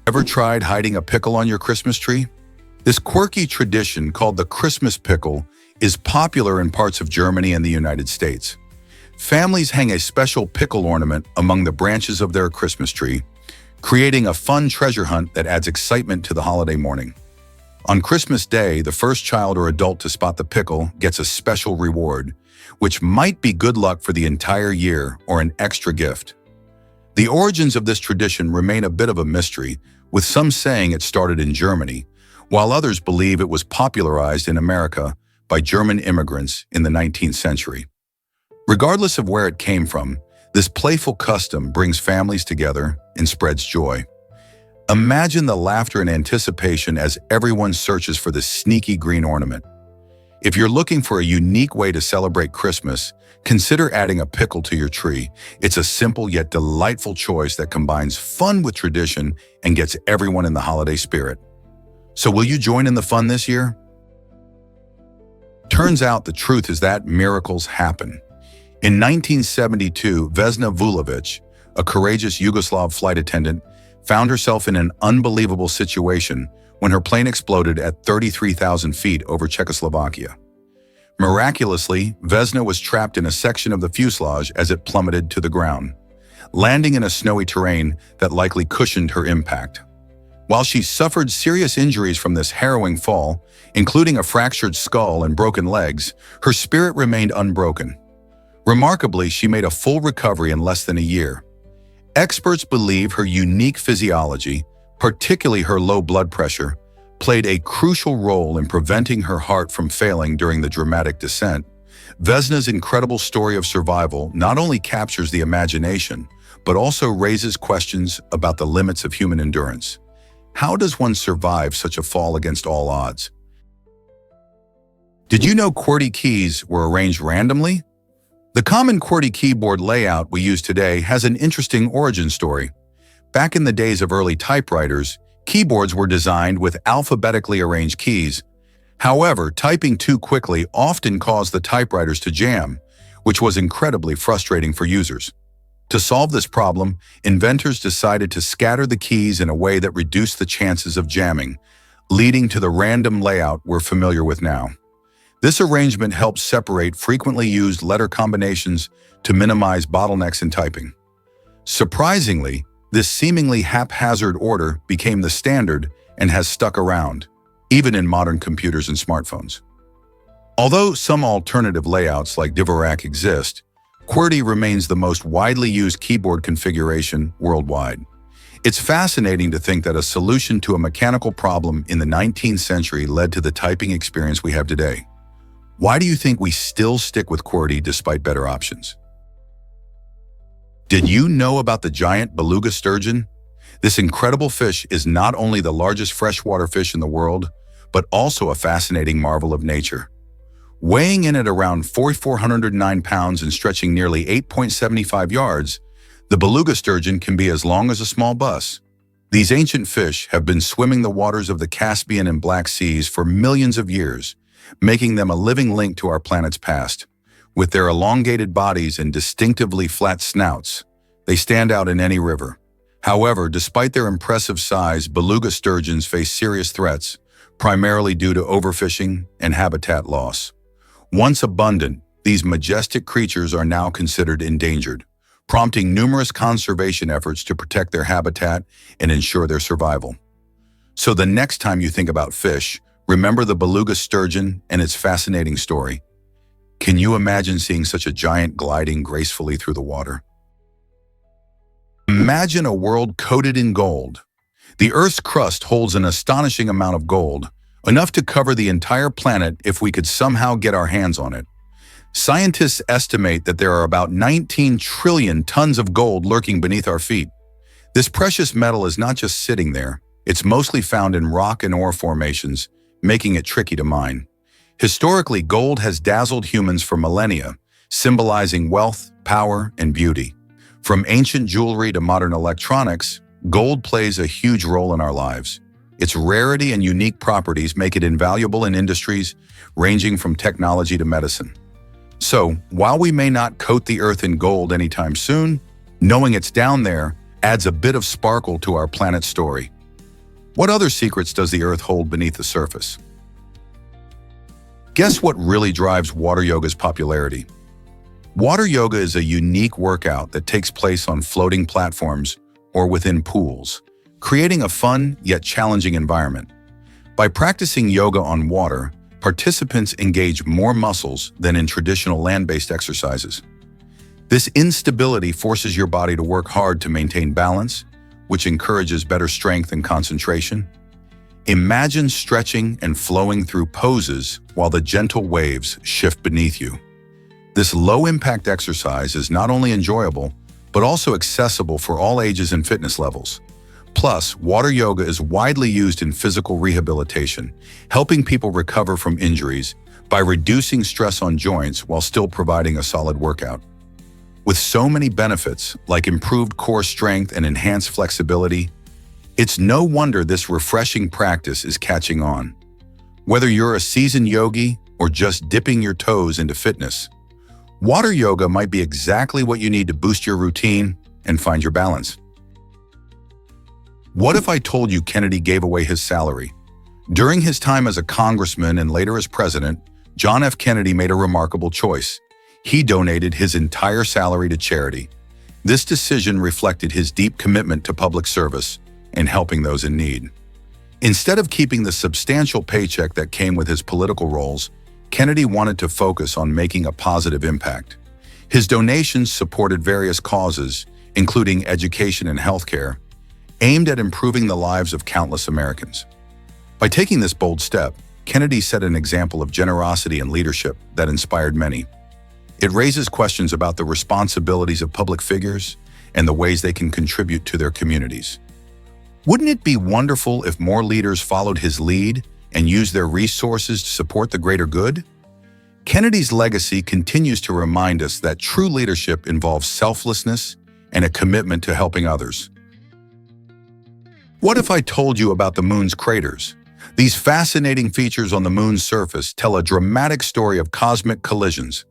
Ever tried hiding a pickle on your Christmas tree? This quirky tradition, called the Christmas pickle, is popular in parts of Germany and the United States. Families hang a special pickle ornament among the branches of their Christmas tree, creating a fun treasure hunt that adds excitement to the holiday morning. On Christmas Day, the first child or adult to spot the pickle gets a special reward, which might be good luck for the entire year or an extra gift. The origins of this tradition remain a bit of a mystery, with some saying it started in Germany, while others believe it was popularized in America by German immigrants in the 19th century. Regardless of where it came from, this playful custom brings families together and spreads joy. Imagine the laughter and anticipation as everyone searches for this sneaky green ornament. If you're looking for a unique way to celebrate Christmas, consider adding a pickle to your tree. It's a simple yet delightful choice that combines fun with tradition and gets everyone in the holiday spirit. So will you join in the fun this year? Turns out the truth is that miracles happen. In 1972, Vesna Vulovic, a courageous Yugoslav flight attendant, found herself in an unbelievable situation when her plane exploded at 33,000 feet over Czechoslovakia. Miraculously, Vesna was trapped in a section of the fuselage as it plummeted to the ground, landing in a snowy terrain that likely cushioned her impact. While she suffered serious injuries from this harrowing fall, including a fractured skull and broken legs, her spirit remained unbroken. Remarkably, she made a full recovery in less than a year. Experts believe her unique physiology, particularly her low blood pressure, played a crucial role in preventing her heart from failing during the dramatic descent. Vesna's incredible story of survival not only captures the imagination, but also raises questions about the limits of human endurance. How does one survive such a fall against all odds? Did you know QWERTY keys were arranged randomly? The common QWERTY keyboard layout we use today has an interesting origin story. Back in the days of early typewriters, keyboards were designed with alphabetically arranged keys. However, typing too quickly often caused the typewriters to jam, which was incredibly frustrating for users. To solve this problem, inventors decided to scatter the keys in a way that reduced the chances of jamming, leading to the random layout we're familiar with now. This arrangement helps separate frequently used letter combinations to minimize bottlenecks in typing. Surprisingly, this seemingly haphazard order became the standard and has stuck around, even in modern computers and smartphones. Although some alternative layouts like Dvorak exist, QWERTY remains the most widely used keyboard configuration worldwide. It's fascinating to think that a solution to a mechanical problem in the 19th century led to the typing experience we have today. Why do you think we still stick with QWERTY despite better options? Did you know about the giant beluga sturgeon? This incredible fish is not only the largest freshwater fish in the world, but also a fascinating marvel of nature. Weighing in at around 409 pounds and stretching nearly 8.75 yards, the beluga sturgeon can be as long as a small bus. These ancient fish have been swimming the waters of the Caspian and Black Seas for millions of years, making them a living link to our planet's past. With their elongated bodies and distinctively flat snouts, they stand out in any river. However, despite their impressive size, beluga sturgeons face serious threats, primarily due to overfishing and habitat loss. Once abundant, these majestic creatures are now considered endangered, prompting numerous conservation efforts to protect their habitat and ensure their survival. So the next time you think about fish, remember the beluga sturgeon and its fascinating story. Can you imagine seeing such a giant gliding gracefully through the water? Imagine a world coated in gold. The Earth's crust holds an astonishing amount of gold, enough to cover the entire planet if we could somehow get our hands on it. Scientists estimate that there are about 19 trillion tons of gold lurking beneath our feet. This precious metal is not just sitting there, it's mostly found in rock and ore formations, making it tricky to mine. Historically, gold has dazzled humans for millennia, symbolizing wealth, power, and beauty. From ancient jewelry to modern electronics, gold plays a huge role in our lives. Its rarity and unique properties make it invaluable in industries ranging from technology to medicine. So, while we may not coat the Earth in gold anytime soon, knowing it's down there adds a bit of sparkle to our planet's story. What other secrets does the Earth hold beneath the surface? Guess what really drives water yoga's popularity? Water yoga is a unique workout that takes place on floating platforms or within pools, creating a fun yet challenging environment. By practicing yoga on water, participants engage more muscles than in traditional land-based exercises. This instability forces your body to work hard to maintain balance, which encourages better strength and concentration. Imagine stretching and flowing through poses while the gentle waves shift beneath you. This low-impact exercise is not only enjoyable, but also accessible for all ages and fitness levels. Plus, water yoga is widely used in physical rehabilitation, helping people recover from injuries by reducing stress on joints while still providing a solid workout. With so many benefits, like improved core strength and enhanced flexibility, it's no wonder this refreshing practice is catching on. Whether you're a seasoned yogi or just dipping your toes into fitness, water yoga might be exactly what you need to boost your routine and find your balance. What if I told you Kennedy gave away his salary? During his time as a congressman and later as president, John F. Kennedy made a remarkable choice. He donated his entire salary to charity. This decision reflected his deep commitment to public service and helping those in need. Instead of keeping the substantial paycheck that came with his political roles, Kennedy wanted to focus on making a positive impact. His donations supported various causes, including education and healthcare, aimed at improving the lives of countless Americans. By taking this bold step, Kennedy set an example of generosity and leadership that inspired many. It raises questions about the responsibilities of public figures and the ways they can contribute to their communities. Wouldn't it be wonderful if more leaders followed his lead and used their resources to support the greater good? Kennedy's legacy continues to remind us that true leadership involves selflessness and a commitment to helping others. What if I told you about the moon's craters? These fascinating features on the moon's surface tell a dramatic story of cosmic collisions.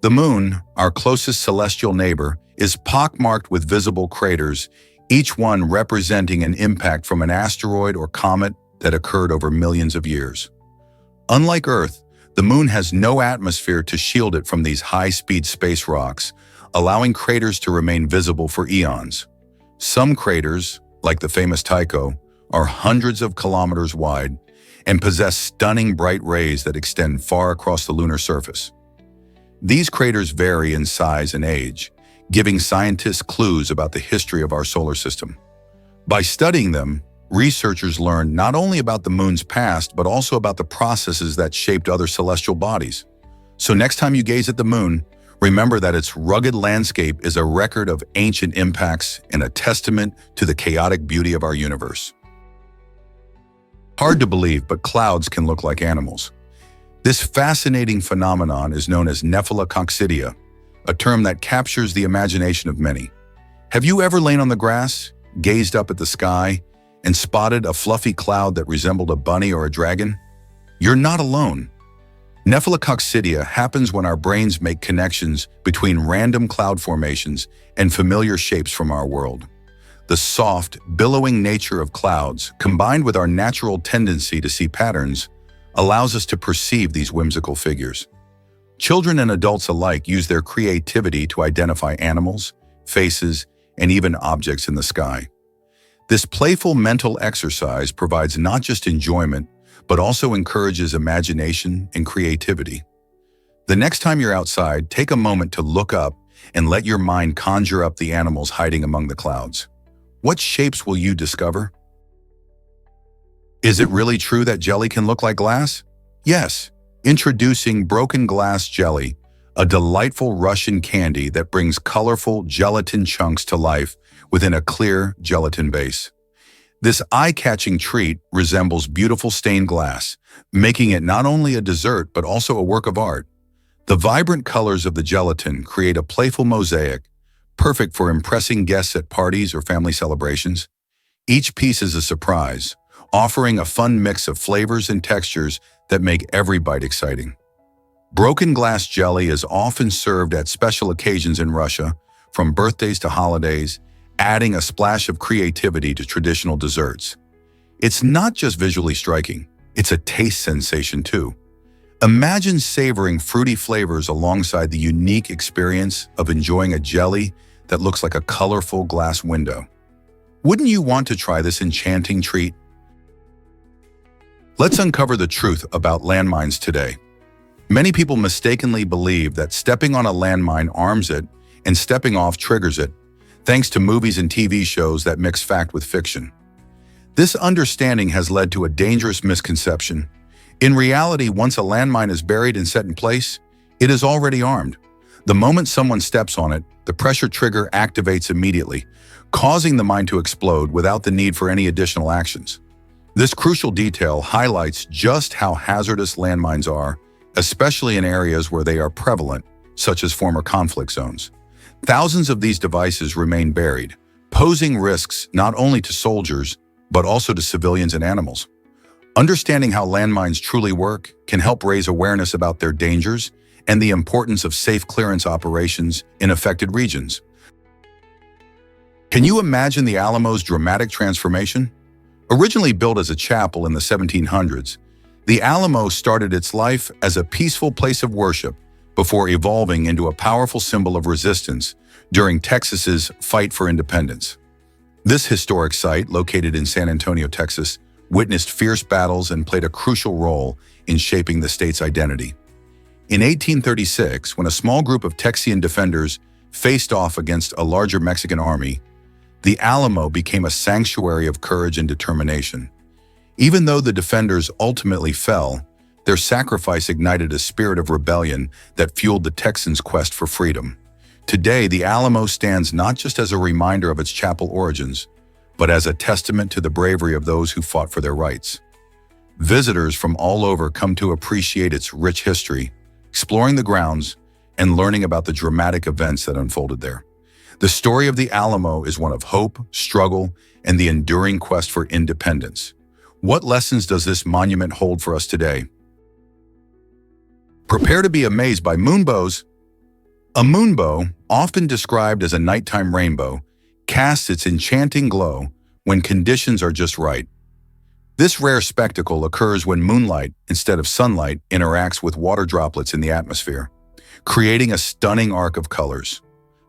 The moon, our closest celestial neighbor, is pockmarked with visible craters, each one representing an impact from an asteroid or comet that occurred over millions of years. Unlike Earth, the moon has no atmosphere to shield it from these high-speed space rocks, allowing craters to remain visible for eons. Some craters, like the famous Tycho, are hundreds of kilometers wide and possess stunning bright rays that extend far across the lunar surface. These craters vary in size and age, giving scientists clues about the history of our solar system. By studying them, researchers learned not only about the moon's past, but also about the processes that shaped other celestial bodies. So next time you gaze at the moon, remember that its rugged landscape is a record of ancient impacts and a testament to the chaotic beauty of our universe. Hard to believe, but clouds can look like animals. This fascinating phenomenon is known as nephelococcidia, a term that captures the imagination of many. Have you ever lain on the grass, gazed up at the sky, and spotted a fluffy cloud that resembled a bunny or a dragon? You're not alone. Nephelococcidia happens when our brains make connections between random cloud formations and familiar shapes from our world. The soft, billowing nature of clouds, combined with our natural tendency to see patterns, allows us to perceive these whimsical figures. Children and adults alike use their creativity to identify animals, faces, and even objects in the sky. This playful mental exercise provides not just enjoyment, but also encourages imagination and creativity. The next time you're outside, take a moment to look up and let your mind conjure up the animals hiding among the clouds. What shapes will you discover? Is it really true that jelly can look like glass? Yes. Introducing broken glass jelly, a delightful Russian candy that brings colorful gelatin chunks to life within a clear gelatin base. This eye-catching treat resembles beautiful stained glass, making it not only a dessert but also a work of art. The vibrant colors of the gelatin create a playful mosaic, perfect for impressing guests at parties or family celebrations. Each piece is a surprise, offering a fun mix of flavors and textures that make every bite exciting. Broken glass jelly is often served at special occasions in Russia, from birthdays to holidays, adding a splash of creativity to traditional desserts. It's not just visually striking, it's a taste sensation too. Imagine savoring fruity flavors alongside the unique experience of enjoying a jelly that looks like a colorful glass window. Wouldn't you want to try this enchanting treat? Let's uncover the truth about landmines today. Many people mistakenly believe that stepping on a landmine arms it and stepping off triggers it, thanks to movies and TV shows that mix fact with fiction. This understanding has led to a dangerous misconception. In reality, once a landmine is buried and set in place, it is already armed. The moment someone steps on it, the pressure trigger activates immediately, causing the mine to explode without the need for any additional actions. This crucial detail highlights just how hazardous landmines are, especially in areas where they are prevalent, such as former conflict zones. Thousands of these devices remain buried, posing risks not only to soldiers, but also to civilians and animals. Understanding how landmines truly work can help raise awareness about their dangers and the importance of safe clearance operations in affected regions. Can you imagine the Alamo's dramatic transformation? Originally built as a chapel in the 1700s, the Alamo started its life as a peaceful place of worship before evolving into a powerful symbol of resistance during Texas's fight for independence. This historic site, located in San Antonio, Texas, witnessed fierce battles and played a crucial role in shaping the state's identity. In 1836, when a small group of Texian defenders faced off against a larger Mexican army, the Alamo became a sanctuary of courage and determination. Even though the defenders ultimately fell, their sacrifice ignited a spirit of rebellion that fueled the Texans' quest for freedom. Today, the Alamo stands not just as a reminder of its chapel origins, but as a testament to the bravery of those who fought for their rights. Visitors from all over come to appreciate its rich history, exploring the grounds, and learning about the dramatic events that unfolded there. The story of the Alamo is one of hope, struggle, and the enduring quest for independence. What lessons does this monument hold for us today? Prepare to be amazed by moonbows. A moonbow, often described as a nighttime rainbow, casts its enchanting glow when conditions are just right. This rare spectacle occurs when moonlight, instead of sunlight, interacts with water droplets in the atmosphere, creating a stunning arc of colors.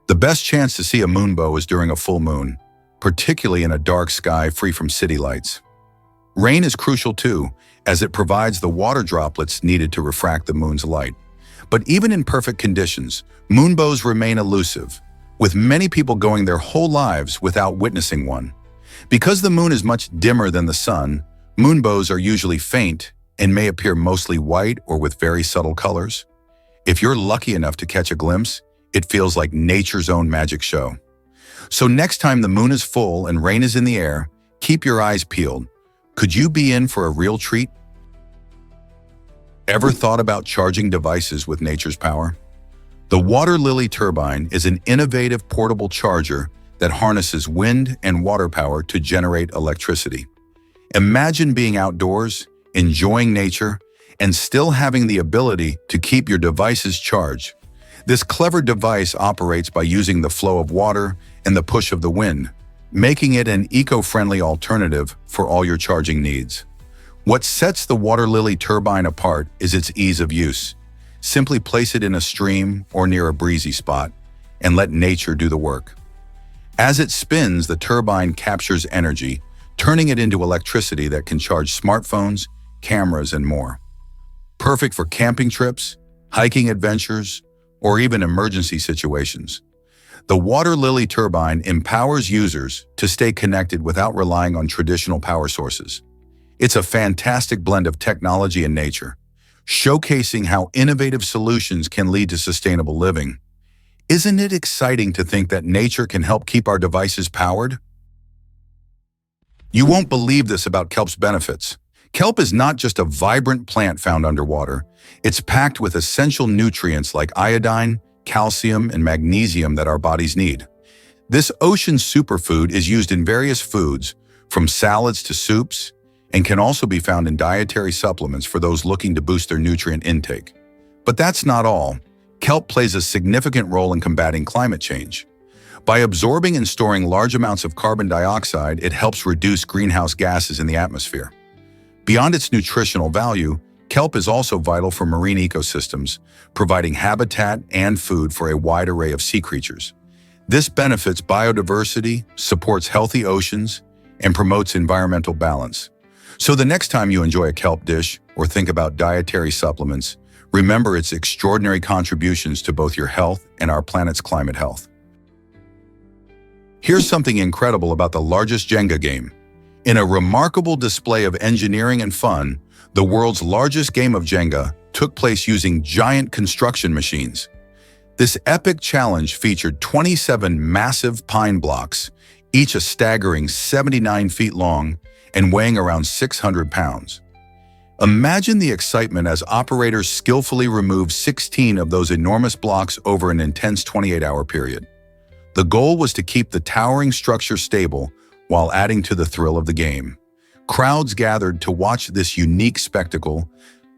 The best chance to see a moonbow is during a full moon, particularly in a dark sky free from city lights. Rain is crucial too, as it provides the water droplets needed to refract the moon's light. But even in perfect conditions, moonbows remain elusive, with many people going their whole lives without witnessing one. Because the moon is much dimmer than the sun, moonbows are usually faint and may appear mostly white or with very subtle colors. If you're lucky enough to catch a glimpse, it feels like nature's own magic show. So next time the moon is full and rain is in the air, keep your eyes peeled. Could you be in for a real treat? Ever thought about charging devices with nature's power? The water lily turbine is an innovative portable charger that harnesses wind and water power to generate electricity. Imagine being outdoors, enjoying nature, and still having the ability to keep your devices charged. This clever device operates by using the flow of water and the push of the wind, making it an eco-friendly alternative for all your charging needs. What sets the water lily turbine apart is its ease of use. Simply place it in a stream or near a breezy spot and let nature do the work. As it spins, the turbine captures energy, turning it into electricity that can charge smartphones, cameras, and more. Perfect for camping trips, hiking adventures, or even emergency situations. The water lily turbine empowers users to stay connected without relying on traditional power sources. It's a fantastic blend of technology and nature, showcasing how innovative solutions can lead to sustainable living. Isn't it exciting to think that nature can help keep our devices powered? You won't believe this about kelp's benefits. Kelp is not just a vibrant plant found underwater. It's packed with essential nutrients like iodine, calcium, and magnesium that our bodies need. This ocean superfood is used in various foods, from salads to soups, and can also be found in dietary supplements for those looking to boost their nutrient intake. But that's not all. Kelp plays a significant role in combating climate change. By absorbing and storing large amounts of carbon dioxide, it helps reduce greenhouse gases in the atmosphere. Beyond its nutritional value, kelp is also vital for marine ecosystems, providing habitat and food for a wide array of sea creatures. This benefits biodiversity, supports healthy oceans, and promotes environmental balance. So the next time you enjoy a kelp dish or think about dietary supplements, remember its extraordinary contributions to both your health and our planet's climate health. Here's something incredible about the largest Jenga game. In a remarkable display of engineering and fun, the world's largest game of Jenga took place using giant construction machines. This epic challenge featured 27 massive pine blocks, each a staggering 79 feet long and weighing around 600 pounds. Imagine the excitement as operators skillfully removed 16 of those enormous blocks over an intense 28-hour period. The goal was to keep the towering structure stable while adding to the thrill of the game. Crowds gathered to watch this unique spectacle,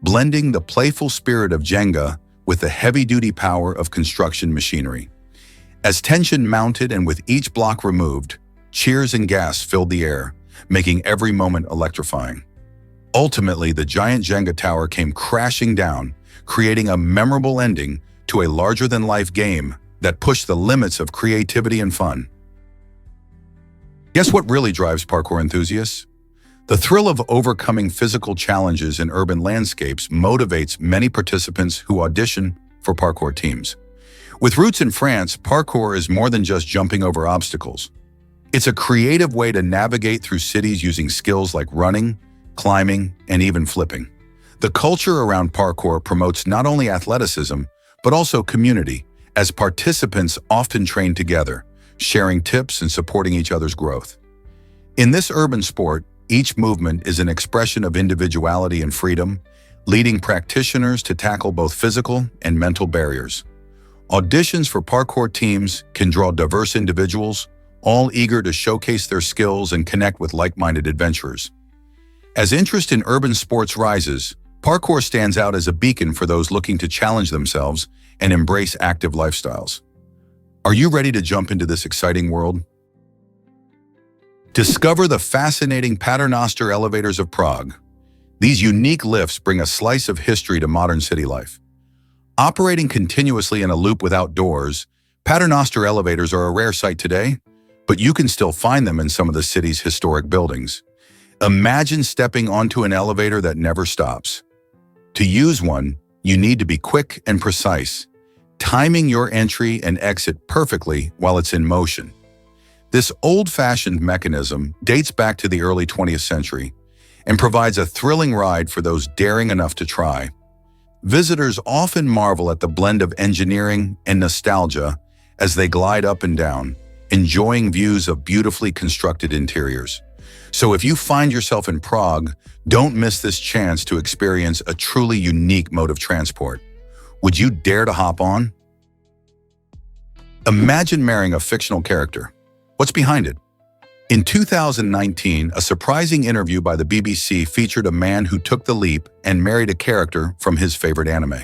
blending the playful spirit of Jenga with the heavy-duty power of construction machinery. As tension mounted and with each block removed, cheers and gas filled the air, making every moment electrifying. Ultimately, the giant Jenga tower came crashing down, creating a memorable ending to a larger-than-life game that pushed the limits of creativity and fun. Guess what really drives parkour enthusiasts? The thrill of overcoming physical challenges in urban landscapes motivates many participants who audition for parkour teams. With roots in France, parkour is more than just jumping over obstacles. It's a creative way to navigate through cities using skills like running, climbing, and even flipping. The culture around parkour promotes not only athleticism, but also community, as participants often train together, sharing tips and supporting each other's growth. In this urban sport, each movement is an expression of individuality and freedom, leading practitioners to tackle both physical and mental barriers. Auditions for parkour teams can draw diverse individuals, all eager to showcase their skills and connect with like-minded adventurers. As interest in urban sports rises, parkour stands out as a beacon for those looking to challenge themselves and embrace active lifestyles. Are you ready to jump into this exciting world? Discover the fascinating Paternoster elevators of Prague. These unique lifts bring a slice of history to modern city life. Operating continuously in a loop without doors, Paternoster elevators are a rare sight today, but you can still find them in some of the city's historic buildings. Imagine stepping onto an elevator that never stops. To use one, you need to be quick and precise, timing your entry and exit perfectly while it's in motion. This old-fashioned mechanism dates back to the early 20th century and provides a thrilling ride for those daring enough to try. Visitors often marvel at the blend of engineering and nostalgia as they glide up and down, enjoying views of beautifully constructed interiors. So if you find yourself in Prague, don't miss this chance to experience a truly unique mode of transport. Would you dare to hop on? Imagine marrying a fictional character. What's behind it? In 2019, a surprising interview by the BBC featured a man who took the leap and married a character from his favorite anime.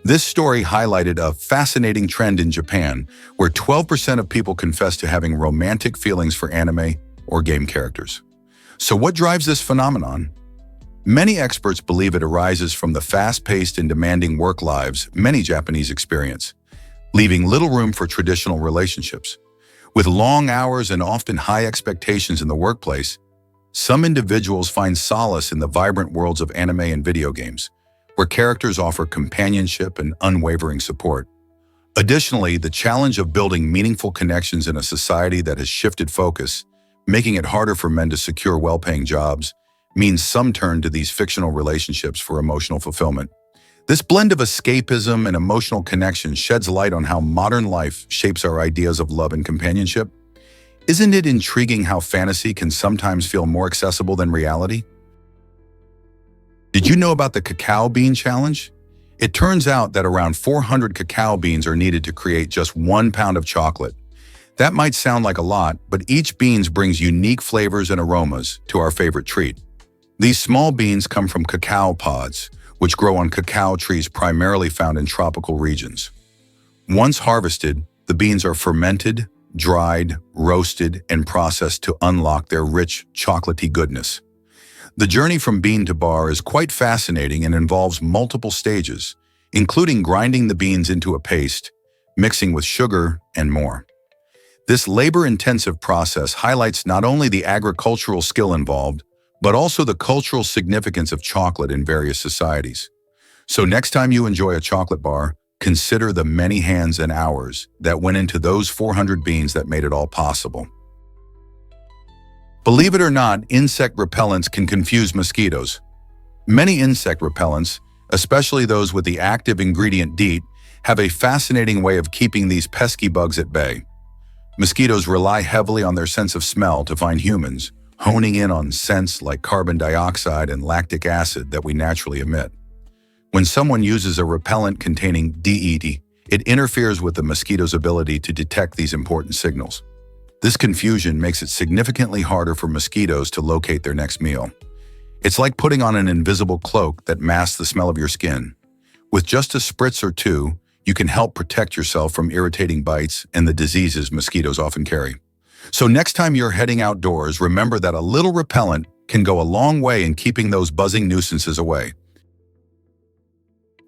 This story highlighted a fascinating trend in Japan, where 12% of people confess to having romantic feelings for anime or game characters. So what drives this phenomenon? Many experts believe it arises from the fast-paced and demanding work lives many Japanese experience, leaving little room for traditional relationships. With long hours and often high expectations in the workplace, some individuals find solace in the vibrant worlds of anime and video games, where characters offer companionship and unwavering support. Additionally, the challenge of building meaningful connections in a society that has shifted focus, making it harder for men to secure well-paying jobs, means some turn to these fictional relationships for emotional fulfillment. This blend of escapism and emotional connection sheds light on how modern life shapes our ideas of love and companionship. Isn't it intriguing how fantasy can sometimes feel more accessible than reality? Did you know about the cacao bean challenge? It turns out that around 400 cacao beans are needed to create just 1 pound of chocolate. That might sound like a lot, but each bean brings unique flavors and aromas to our favorite treat. These small beans come from cacao pods, which grow on cacao trees primarily found in tropical regions. Once harvested, the beans are fermented, dried, roasted, and processed to unlock their rich, chocolatey goodness. The journey from bean to bar is quite fascinating and involves multiple stages, including grinding the beans into a paste, mixing with sugar, and more. This labor-intensive process highlights not only the agricultural skill involved, but also the cultural significance of chocolate in various societies. So next time you enjoy a chocolate bar, consider the many hands and hours that went into those 400 beans that made it all possible. Believe it or not, insect repellents can confuse mosquitoes. Many insect repellents, especially those with the active ingredient DEET, have a fascinating way of keeping these pesky bugs at bay. Mosquitoes rely heavily on their sense of smell to find humans, honing in on scents like carbon dioxide and lactic acid that we naturally emit. When someone uses a repellent containing DEET, it interferes with the mosquito's ability to detect these important signals. This confusion makes it significantly harder for mosquitoes to locate their next meal. It's like putting on an invisible cloak that masks the smell of your skin. With just a spritz or two, you can help protect yourself from irritating bites and the diseases mosquitoes often carry. So next time you're heading outdoors, remember that a little repellent can go a long way in keeping those buzzing nuisances away.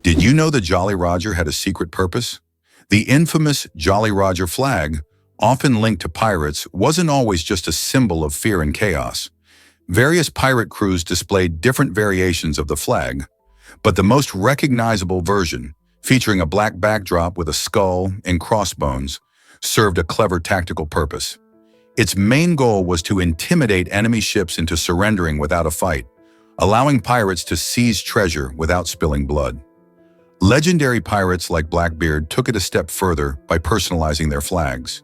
Did you know the Jolly Roger had a secret purpose? The infamous Jolly Roger flag, often linked to pirates, wasn't always just a symbol of fear and chaos. Various pirate crews displayed different variations of the flag, but the most recognizable version, featuring a black backdrop with a skull and crossbones, served a clever tactical purpose. Its main goal was to intimidate enemy ships into surrendering without a fight, allowing pirates to seize treasure without spilling blood. Legendary pirates like Blackbeard took it a step further by personalizing their flags.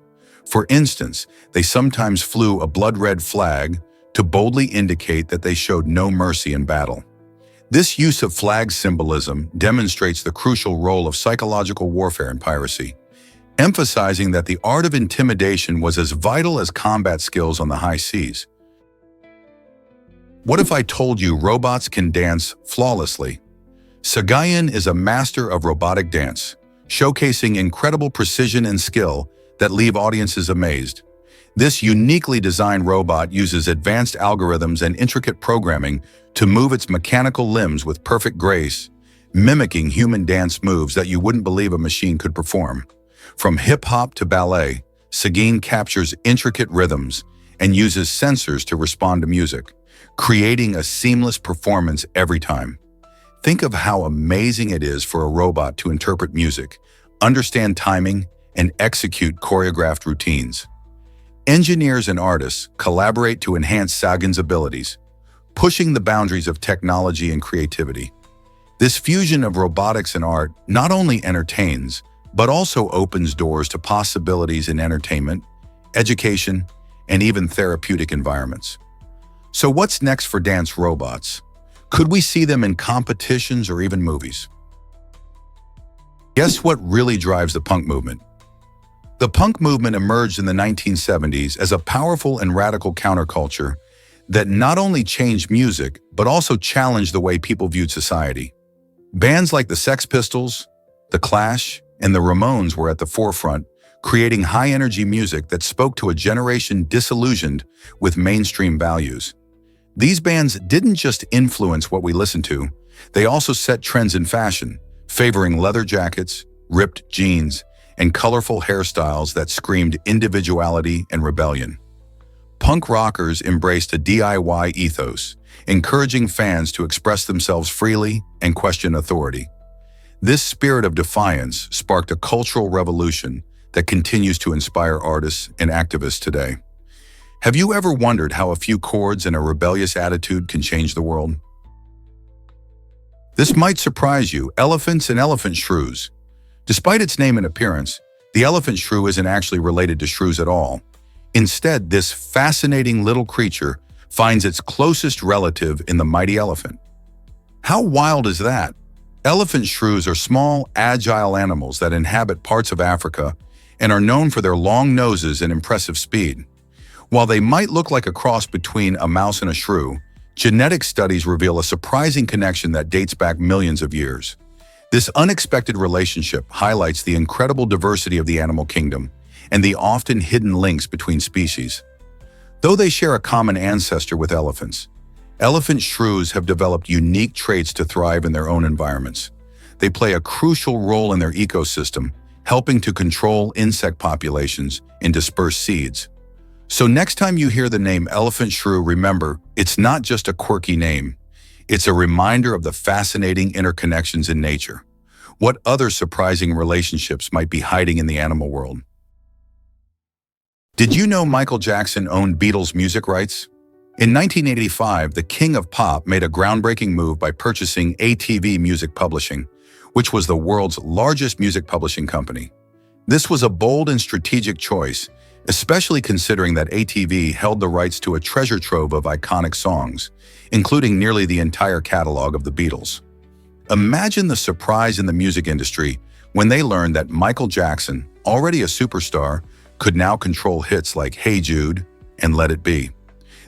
For instance, they sometimes flew a blood-red flag to boldly indicate that they showed no mercy in battle. This use of flag symbolism demonstrates the crucial role of psychological warfare in piracy, emphasizing that the art of intimidation was as vital as combat skills on the high seas. What if I told you robots can dance flawlessly? Sagayan is a master of robotic dance, showcasing incredible precision and skill that leave audiences amazed. This uniquely designed robot uses advanced algorithms and intricate programming to move its mechanical limbs with perfect grace, mimicking human dance moves that you wouldn't believe a machine could perform. From hip-hop to ballet, Sagayan captures intricate rhythms and uses sensors to respond to music, creating a seamless performance every time. Think of how amazing it is for a robot to interpret music, understand timing, and execute choreographed routines. Engineers and artists collaborate to enhance Sagayan's abilities, pushing the boundaries of technology and creativity. This fusion of robotics and art not only entertains, but also opens doors to possibilities in entertainment, education, and even therapeutic environments. So what's next for dance robots? Could we see them in competitions or even movies? Guess what really drives the punk movement? The punk movement emerged in the 1970s as a powerful and radical counterculture that not only changed music, but also challenged the way people viewed society. Bands like the Sex Pistols, The Clash, and the Ramones were at the forefront, creating high-energy music that spoke to a generation disillusioned with mainstream values. These bands didn't just influence what we listen to, they also set trends in fashion, favoring leather jackets, ripped jeans, and colorful hairstyles that screamed individuality and rebellion. Punk rockers embraced a DIY ethos, encouraging fans to express themselves freely and question authority. This spirit of defiance sparked a cultural revolution that continues to inspire artists and activists today. Have you ever wondered how a few chords and a rebellious attitude can change the world? This might surprise you: elephants and elephant shrews. Despite its name and appearance, the elephant shrew isn't actually related to shrews at all. Instead, this fascinating little creature finds its closest relative in the mighty elephant. How wild is that? Elephant shrews are small, agile animals that inhabit parts of Africa and are known for their long noses and impressive speed. While they might look like a cross between a mouse and a shrew, genetic studies reveal a surprising connection that dates back millions of years. This unexpected relationship highlights the incredible diversity of the animal kingdom and the often hidden links between species. Though they share a common ancestor with elephants, elephant shrews have developed unique traits to thrive in their own environments. They play a crucial role in their ecosystem, helping to control insect populations and disperse seeds. So next time you hear the name elephant shrew, remember, it's not just a quirky name. It's a reminder of the fascinating interconnections in nature. What other surprising relationships might be hiding in the animal world? Did you know Michael Jackson owned Beatles music rights? In 1985, the king of pop made a groundbreaking move by purchasing ATV Music Publishing, which was the world's largest music publishing company. This was a bold and strategic choice, especially considering that ATV held the rights to a treasure trove of iconic songs, including nearly the entire catalog of the Beatles. Imagine the surprise in the music industry when they learned that Michael Jackson, already a superstar, could now control hits like Hey Jude and Let It Be.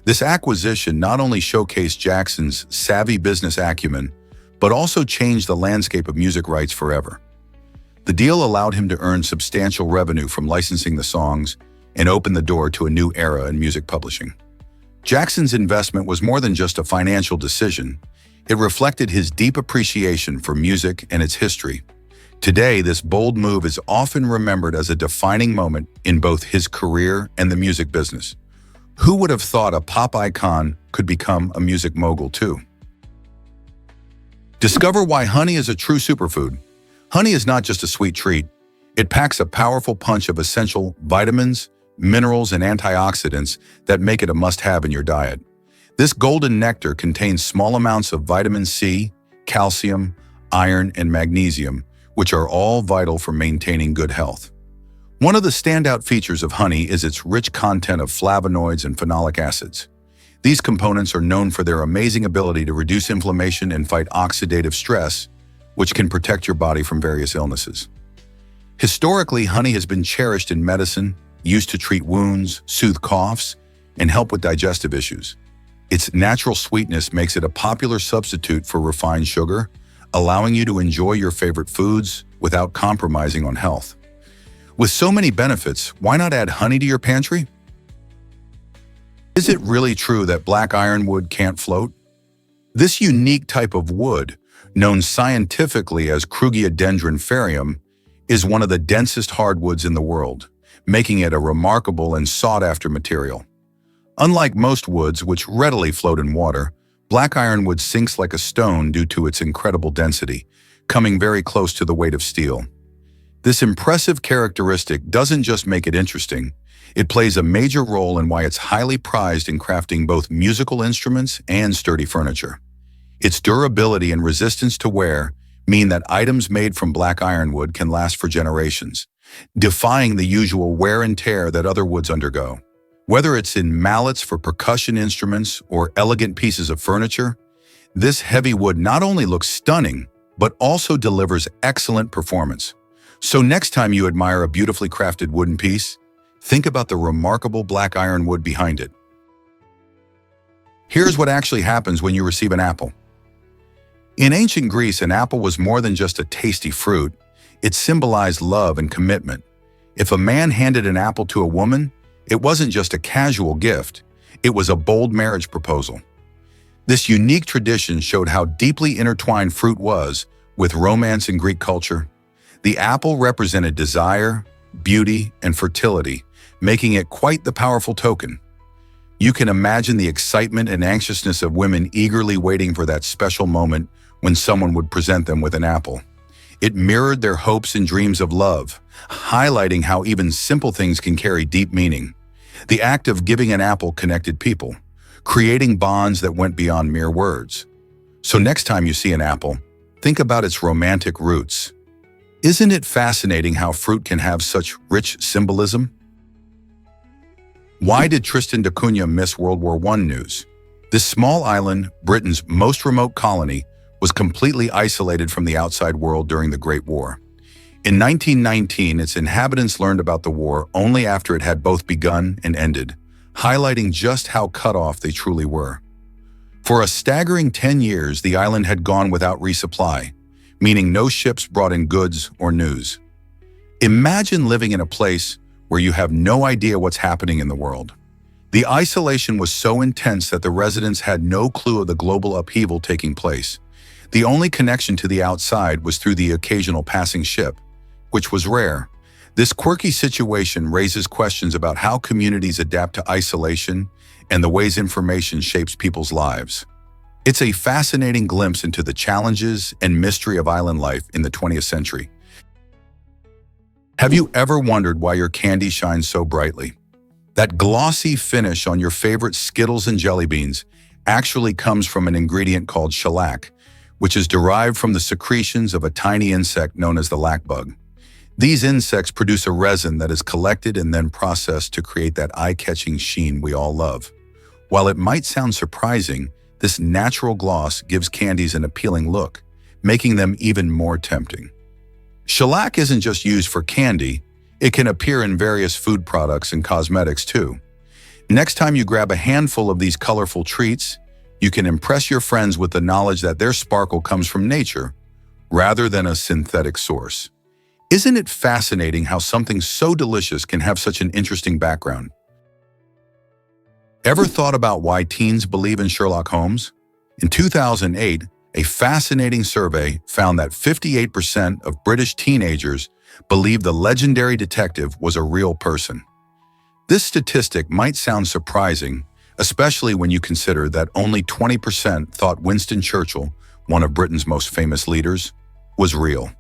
This acquisition not only showcased Jackson's savvy business acumen, but also changed the landscape of music rights forever. The deal allowed him to earn substantial revenue from licensing the songs and open the door to a new era in music publishing. Jackson's investment was more than just a financial decision. It reflected his deep appreciation for music and its history. Today, this bold move is often remembered as a defining moment in both his career and the music business. Who would have thought a pop icon could become a music mogul too? Discover why honey is a true superfood. Honey is not just a sweet treat. It packs a powerful punch of essential vitamins, minerals, and antioxidants that make it a must-have in your diet. This golden nectar contains small amounts of vitamin C, calcium, iron, and magnesium, which are all vital for maintaining good health. One of the standout features of honey is its rich content of flavonoids and phenolic acids. These components are known for their amazing ability to reduce inflammation and fight oxidative stress, which can protect your body from various illnesses. Historically, honey has been cherished in medicine, used to treat wounds, soothe coughs, and help with digestive issues. Its natural sweetness makes it a popular substitute for refined sugar, allowing you to enjoy your favorite foods without compromising on health. With so many benefits, why not add honey to your pantry? Is it really true that black ironwood can't float? This unique type of wood, known scientifically as Krugiodendron ferrum, is one of the densest hardwoods in the world, making it a remarkable and sought-after material. Unlike most woods, which readily float in water, black ironwood sinks like a stone due to its incredible density, coming very close to the weight of steel. This impressive characteristic doesn't just make it interesting, it plays a major role in why it's highly prized in crafting both musical instruments and sturdy furniture. Its durability and resistance to wear mean that items made from black ironwood can last for generations, defying the usual wear and tear that other woods undergo. Whether it's in mallets for percussion instruments or elegant pieces of furniture, this heavy wood not only looks stunning, but also delivers excellent performance. So next time you admire a beautifully crafted wooden piece, think about the remarkable black ironwood behind it. Here's what actually happens when you receive an apple. In ancient Greece, an apple was more than just a tasty fruit. It symbolized love and commitment. If a man handed an apple to a woman, it wasn't just a casual gift, it was a bold marriage proposal. This unique tradition showed how deeply intertwined fruit was with romance in Greek culture. The apple represented desire, beauty, and fertility, making it quite the powerful token. You can imagine the excitement and anxiousness of women eagerly waiting for that special moment when someone would present them with an apple. It mirrored their hopes and dreams of love, highlighting how even simple things can carry deep meaning. The act of giving an apple connected people, creating bonds that went beyond mere words. So next time you see an apple, think about its romantic roots. Isn't it fascinating how fruit can have such rich symbolism? Why did Tristan da Cunha miss World War I news? This small island, Britain's most remote colony, was completely isolated from the outside world during the Great War. In 1919, its inhabitants learned about the war only after it had both begun and ended, highlighting just how cut off they truly were. For a staggering 10 years, the island had gone without resupply, meaning no ships brought in goods or news. Imagine living in a place where you have no idea what's happening in the world. The isolation was so intense that the residents had no clue of the global upheaval taking place. The only connection to the outside was through the occasional passing ship, which was rare. This quirky situation raises questions about how communities adapt to isolation and the ways information shapes people's lives. It's a fascinating glimpse into the challenges and mystery of island life in the 20th century. Have you ever wondered why your candy shines so brightly? That glossy finish on your favorite Skittles and jelly beans actually comes from an ingredient called shellac, which is derived from the secretions of a tiny insect known as the lac bug. These insects produce a resin that is collected and then processed to create that eye-catching sheen we all love. While it might sound surprising, this natural gloss gives candies an appealing look, making them even more tempting. Shellac isn't just used for candy, it can appear in various food products and cosmetics too. Next time you grab a handful of these colorful treats, you can impress your friends with the knowledge that their sparkle comes from nature, rather than a synthetic source. Isn't it fascinating how something so delicious can have such an interesting background? Ever thought about why teens believe in Sherlock Holmes? In 2008, a fascinating survey found that 58% of British teenagers believed the legendary detective was a real person. This statistic might sound surprising, especially when you consider that only 20% thought Winston Churchill, one of Britain's most famous leaders, was real.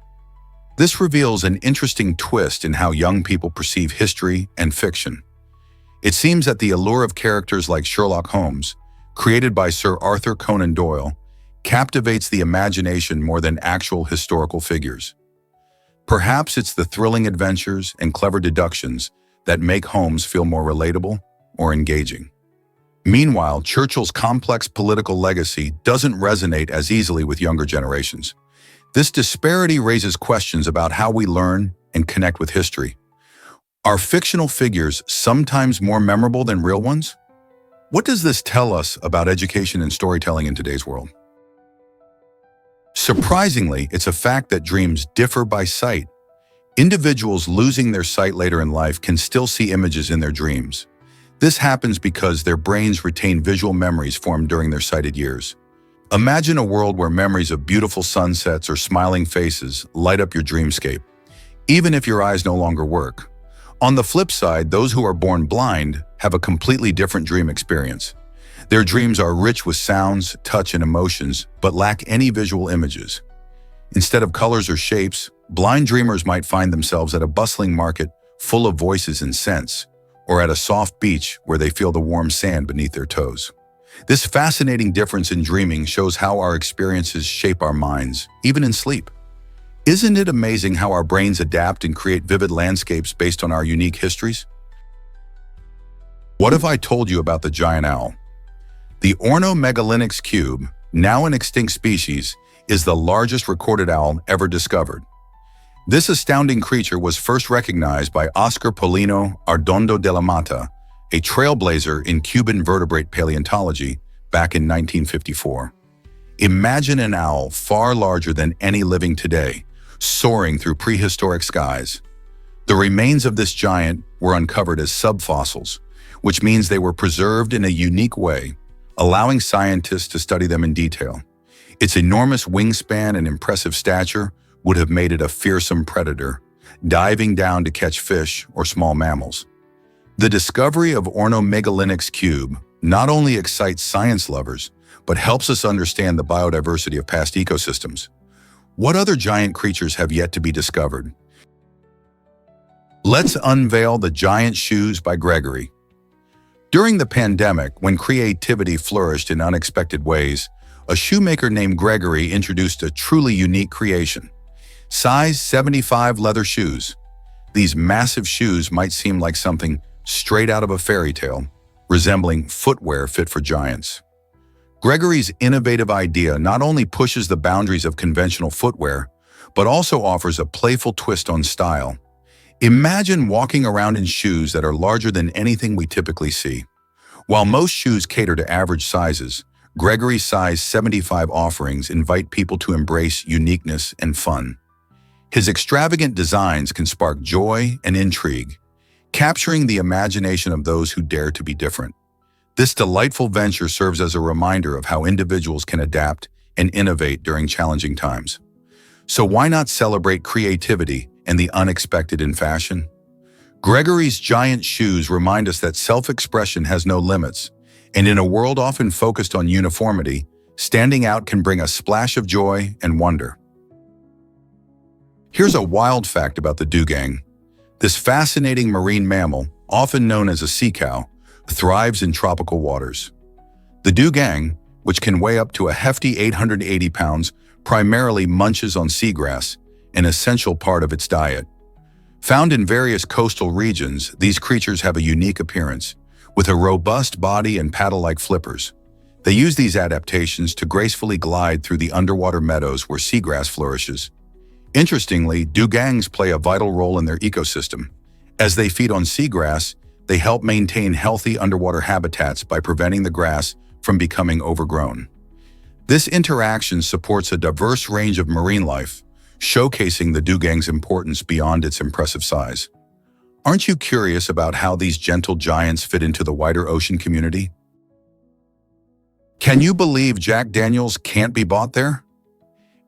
This reveals an interesting twist in how young people perceive history and fiction. It seems that the allure of characters like Sherlock Holmes, created by Sir Arthur Conan Doyle, captivates the imagination more than actual historical figures. Perhaps it's the thrilling adventures and clever deductions that make Holmes feel more relatable or engaging. Meanwhile, Churchill's complex political legacy doesn't resonate as easily with younger generations. This disparity raises questions about how we learn and connect with history. Are fictional figures sometimes more memorable than real ones? What does this tell us about education and storytelling in today's world? Surprisingly, it's a fact that dreams differ by sight. Individuals losing their sight later in life can still see images in their dreams. This happens because their brains retain visual memories formed during their sighted years. Imagine a world where memories of beautiful sunsets or smiling faces light up your dreamscape, even if your eyes no longer work. On the flip side, those who are born blind have a completely different dream experience. Their dreams are rich with sounds, touch, and emotions, but lack any visual images. Instead of colors or shapes, blind dreamers might find themselves at a bustling market full of voices and scents, or at a soft beach where they feel the warm sand beneath their toes. This fascinating difference in dreaming shows how our experiences shape our minds, even in sleep. Isn't it amazing how our brains adapt and create vivid landscapes based on our unique histories? What if I told you about the giant owl? The Ornomegalonyx cube, now an extinct species, is the largest recorded owl ever discovered. This astounding creature was first recognized by Oscar Paulino Arredondo de la Mata, a trailblazer in Cuban vertebrate paleontology back in 1954. Imagine an owl far larger than any living today, soaring through prehistoric skies. The remains of this giant were uncovered as subfossils, which means they were preserved in a unique way, allowing scientists to study them in detail. Its enormous wingspan and impressive stature would have made it a fearsome predator, diving down to catch fish or small mammals. The discovery of Ornomegalonyx cube not only excites science lovers, but helps us understand the biodiversity of past ecosystems. What other giant creatures have yet to be discovered? Let's unveil the giant shoes by Gregory. During the pandemic, when creativity flourished in unexpected ways, a shoemaker named Gregory introduced a truly unique creation: size 75 leather shoes. These massive shoes might seem like something straight out of a fairy tale, resembling footwear fit for giants. Gregory's innovative idea not only pushes the boundaries of conventional footwear, but also offers a playful twist on style. Imagine walking around in shoes that are larger than anything we typically see. While most shoes cater to average sizes, Gregory's size 75 offerings invite people to embrace uniqueness and fun. His extravagant designs can spark joy and intrigue, capturing the imagination of those who dare to be different. This delightful venture serves as a reminder of how individuals can adapt and innovate during challenging times. So why not celebrate creativity and the unexpected in fashion? Gregory's giant shoes remind us that self-expression has no limits, and in a world often focused on uniformity, standing out can bring a splash of joy and wonder. Here's a wild fact about the dugong. This fascinating marine mammal, often known as a sea cow, thrives in tropical waters. The dugong, which can weigh up to a hefty 880 pounds, primarily munches on seagrass, an essential part of its diet. Found in various coastal regions, these creatures have a unique appearance, with a robust body and paddle-like flippers. They use these adaptations to gracefully glide through the underwater meadows where seagrass flourishes. Interestingly, dugongs play a vital role in their ecosystem. As they feed on seagrass, they help maintain healthy underwater habitats by preventing the grass from becoming overgrown. This interaction supports a diverse range of marine life, showcasing the dugong's importance beyond its impressive size. Aren't you curious about how these gentle giants fit into the wider ocean community? Can you believe Jack Daniel's can't be bought there?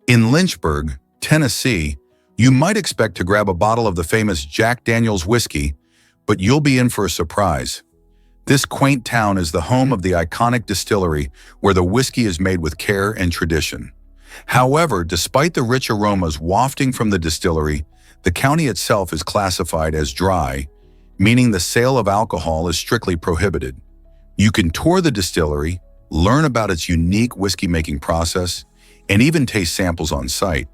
In Lynchburg, Tennessee, you might expect to grab a bottle of the famous Jack Daniel's whiskey, but you'll be in for a surprise. This quaint town is the home of the iconic distillery where the whiskey is made with care and tradition. However, despite the rich aromas wafting from the distillery, the county itself is classified as dry, meaning the sale of alcohol is strictly prohibited. You can tour the distillery, learn about its unique whiskey-making process, and even taste samples on site.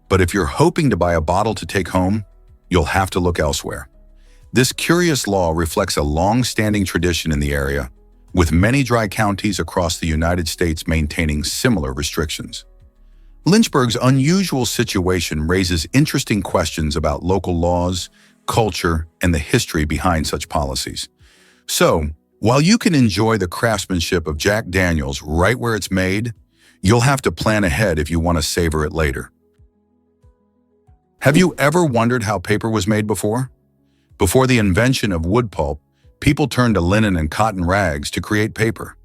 But if you're hoping to buy a bottle to take home, you'll have to look elsewhere. This curious law reflects a long-standing tradition in the area, with many dry counties across the United States maintaining similar restrictions. Lynchburg's unusual situation raises interesting questions about local laws, culture, and the history behind such policies. So, while you can enjoy the craftsmanship of Jack Daniel's right where it's made, you'll have to plan ahead if you want to savor it later. Have you ever wondered how paper was made before? Before the invention of wood pulp, people turned to linen and cotton rags to create paper.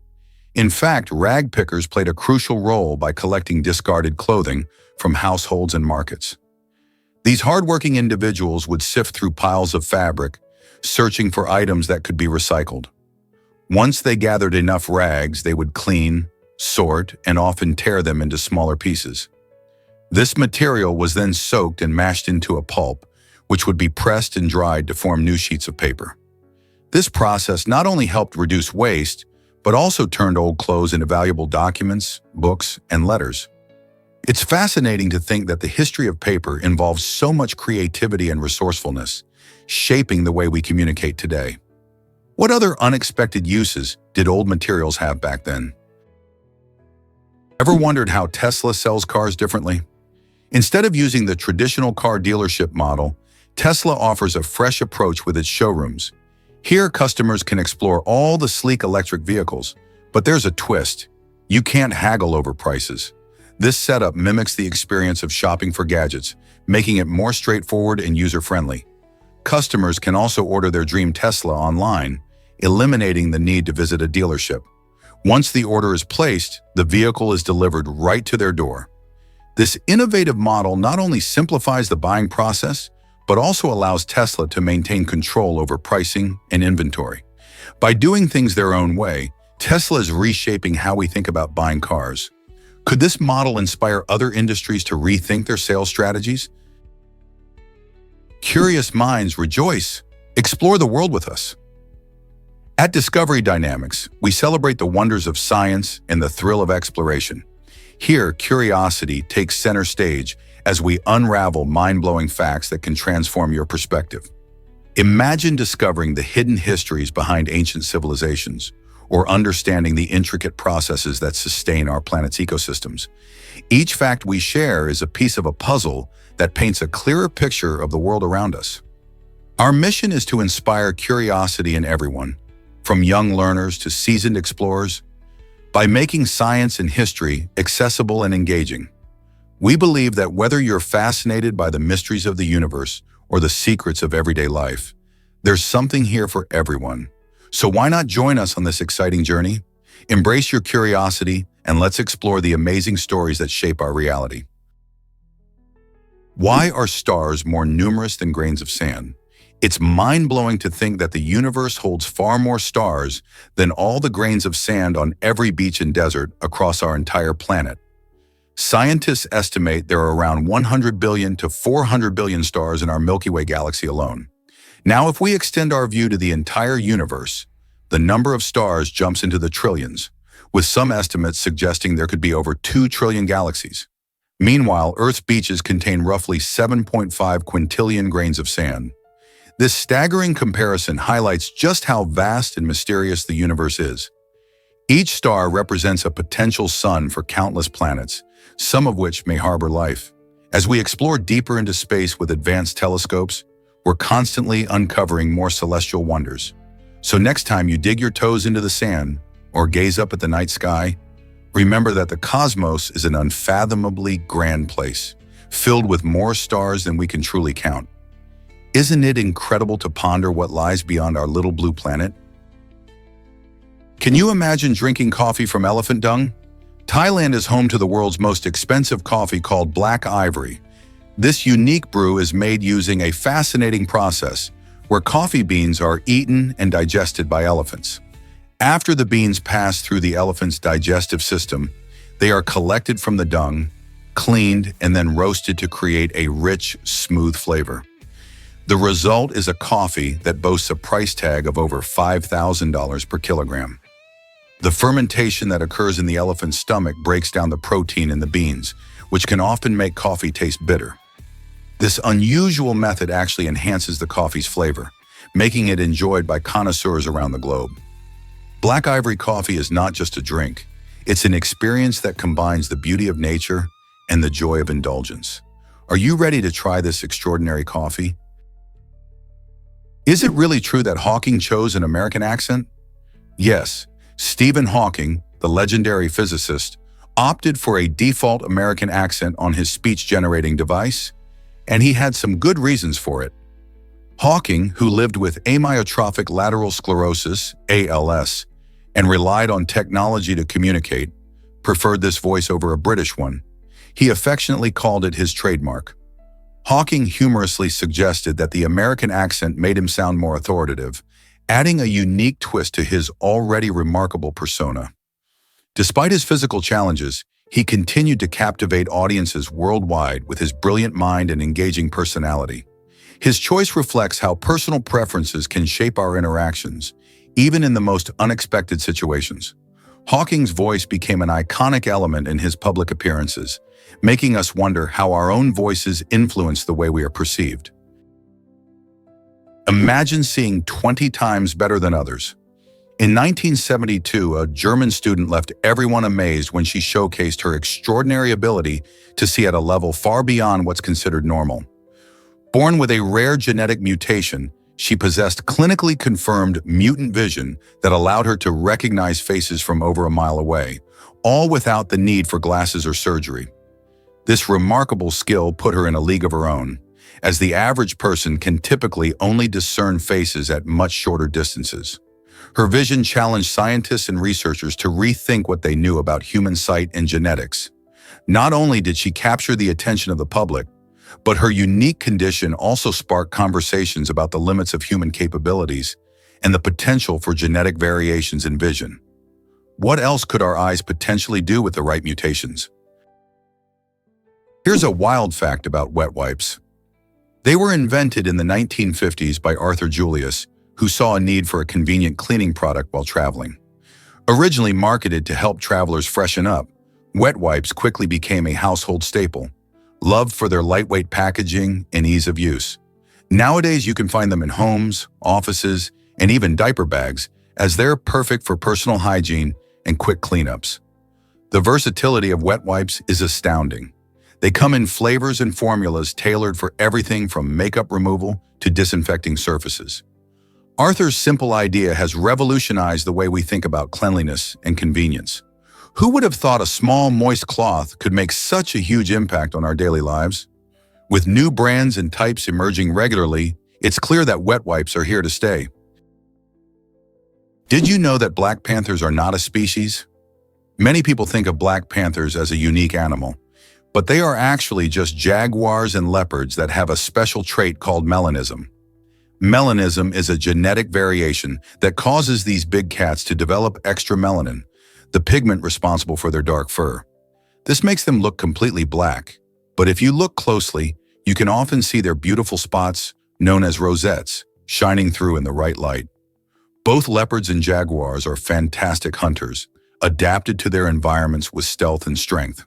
In fact, rag pickers played a crucial role by collecting discarded clothing from households and markets. These hardworking individuals would sift through piles of fabric, searching for items that could be recycled. Once they gathered enough rags, they would clean, sort, and often tear them into smaller pieces. This material was then soaked and mashed into a pulp, which would be pressed and dried to form new sheets of paper. This process not only helped reduce waste, but also turned old clothes into valuable documents, books, and letters. It's fascinating to think that the history of paper involves so much creativity and resourcefulness, shaping the way we communicate today. What other unexpected uses did old materials have back then? Ever wondered how Tesla sells cars differently? Instead of using the traditional car dealership model, Tesla offers a fresh approach with its showrooms. Here, customers can explore all the sleek electric vehicles, but there's a twist. You can't haggle over prices. This setup mimics the experience of shopping for gadgets, making it more straightforward and user-friendly. Customers can also order their dream Tesla online, eliminating the need to visit a dealership. Once the order is placed, the vehicle is delivered right to their door. This innovative model not only simplifies the buying process, but also allows Tesla to maintain control over pricing and inventory. By doing things their own way, Tesla is reshaping how we think about buying cars. Could this model inspire other industries to rethink their sales strategies? Curious minds rejoice. Explore the world with us. At Discovery Dynamics, we celebrate the wonders of science and the thrill of exploration. Here, curiosity takes center stage as we unravel mind-blowing facts that can transform your perspective. Imagine discovering the hidden histories behind ancient civilizations, or understanding the intricate processes that sustain our planet's ecosystems. Each fact we share is a piece of a puzzle that paints a clearer picture of the world around us. Our mission is to inspire curiosity in everyone, from young learners to seasoned explorers, by making science and history accessible and engaging. We believe that whether you're fascinated by the mysteries of the universe or the secrets of everyday life, there's something here for everyone. So why not join us on this exciting journey? Embrace your curiosity and let's explore the amazing stories that shape our reality. Why are stars more numerous than grains of sand? It's mind-blowing to think that the universe holds far more stars than all the grains of sand on every beach and desert across our entire planet. Scientists estimate there are around 100 billion to 400 billion stars in our Milky Way galaxy alone. Now, if we extend our view to the entire universe, the number of stars jumps into the trillions, with some estimates suggesting there could be over 2 trillion galaxies. Meanwhile, Earth's beaches contain roughly 7.5 quintillion grains of sand. This staggering comparison highlights just how vast and mysterious the universe is. Each star represents a potential sun for countless planets, some of which may harbor life. As we explore deeper into space with advanced telescopes, we're constantly uncovering more celestial wonders. So next time you dig your toes into the sand or gaze up at the night sky, remember that the cosmos is an unfathomably grand place, filled with more stars than we can truly count. Isn't it incredible to ponder what lies beyond our little blue planet? Can you imagine drinking coffee from elephant dung? Thailand is home to the world's most expensive coffee called Black Ivory. This unique brew is made using a fascinating process where coffee beans are eaten and digested by elephants. After the beans pass through the elephant's digestive system, they are collected from the dung, cleaned, and then roasted to create a rich, smooth flavor. The result is a coffee that boasts a price tag of over $5,000 per kilogram. The fermentation that occurs in the elephant's stomach breaks down the protein in the beans, which can often make coffee taste bitter. This unusual method actually enhances the coffee's flavor, making it enjoyed by connoisseurs around the globe. Black ivory coffee is not just a drink. It's an experience that combines the beauty of nature and the joy of indulgence. Are you ready to try this extraordinary coffee? Is it really true that Hawking chose an American accent? Yes, Stephen Hawking, the legendary physicist, opted for a default American accent on his speech-generating device, and he had some good reasons for it. Hawking, who lived with amyotrophic lateral sclerosis, ALS, and relied on technology to communicate, preferred this voice over a British one. He affectionately called it his trademark. Hawking humorously suggested that the American accent made him sound more authoritative, adding a unique twist to his already remarkable persona. Despite his physical challenges, he continued to captivate audiences worldwide with his brilliant mind and engaging personality. His choice reflects how personal preferences can shape our interactions, even in the most unexpected situations. Hawking's voice became an iconic element in his public appearances, making us wonder how our own voices influence the way we are perceived. Imagine seeing 20 times better than others. In 1972, a German student left everyone amazed when she showcased her extraordinary ability to see at a level far beyond what's considered normal. Born with a rare genetic mutation, she possessed clinically confirmed mutant vision that allowed her to recognize faces from over a mile away, all without the need for glasses or surgery. This remarkable skill put her in a league of her own, as the average person can typically only discern faces at much shorter distances. Her vision challenged scientists and researchers to rethink what they knew about human sight and genetics. Not only did she capture the attention of the public, but her unique condition also sparked conversations about the limits of human capabilities and the potential for genetic variations in vision. What else could our eyes potentially do with the right mutations? Here's a wild fact about wet wipes. They were invented in the 1950s by Arthur Julius, who saw a need for a convenient cleaning product while traveling. Originally marketed to help travelers freshen up, wet wipes quickly became a household staple, loved for their lightweight packaging and ease of use. Nowadays, you can find them in homes, offices, and even diaper bags, as they're perfect for personal hygiene and quick cleanups. The versatility of wet wipes is astounding. They come in flavors and formulas tailored for everything from makeup removal to disinfecting surfaces. Arthur's simple idea has revolutionized the way we think about cleanliness and convenience. Who would have thought a small, moist cloth could make such a huge impact on our daily lives? With new brands and types emerging regularly, it's clear that wet wipes are here to stay. Did you know that black panthers are not a species? Many people think of black panthers as a unique animal, but they are actually just jaguars and leopards that have a special trait called melanism. Melanism is a genetic variation that causes these big cats to develop extra melanin, the pigment responsible for their dark fur. This makes them look completely black, but if you look closely, you can often see their beautiful spots, known as rosettes, shining through in the right light. Both leopards and jaguars are fantastic hunters, adapted to their environments with stealth and strength.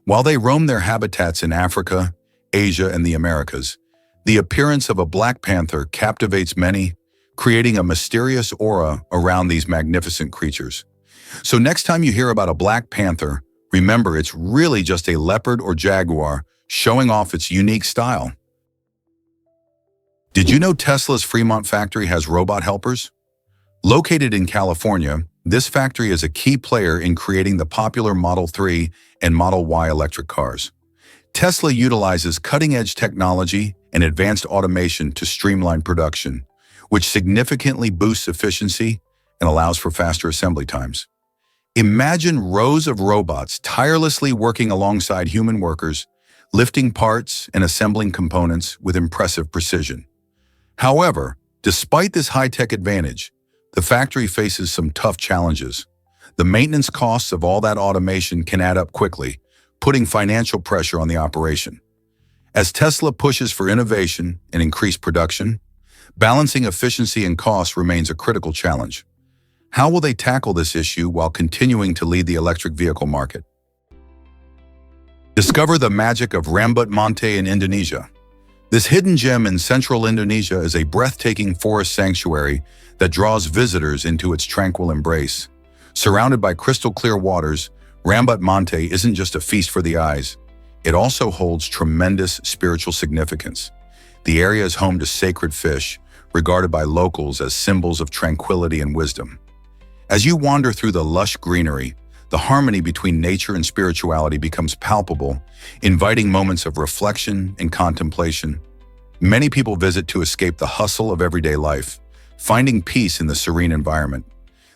While they roam their habitats in Africa, Asia, and the Americas, the appearance of a black panther captivates many, creating a mysterious aura around these magnificent creatures. So next time you hear about a black panther, remember it's really just a leopard or jaguar showing off its unique style. Did you know Tesla's Fremont factory has robot helpers? Located in California, this factory is a key player in creating the popular Model 3 and Model Y electric cars. Tesla utilizes cutting-edge technology and advanced automation to streamline production, which significantly boosts efficiency and allows for faster assembly times. Imagine rows of robots tirelessly working alongside human workers, lifting parts and assembling components with impressive precision. However, despite this high-tech advantage, the factory faces some tough challenges. The maintenance costs of all that automation can add up quickly, putting financial pressure on the operation. As Tesla pushes for innovation and increased production, balancing efficiency and cost remains a critical challenge. How will they tackle this issue while continuing to lead the electric vehicle market? Discover the magic of Rambut Monte in Indonesia. This hidden gem in central Indonesia is a breathtaking forest sanctuary that draws visitors into its tranquil embrace. Surrounded by crystal-clear waters, Rambut Monte isn't just a feast for the eyes. It also holds tremendous spiritual significance. The area is home to sacred fish, regarded by locals as symbols of tranquility and wisdom. As you wander through the lush greenery, the harmony between nature and spirituality becomes palpable, inviting moments of reflection and contemplation. Many people visit to escape the hustle of everyday life, finding peace in the serene environment.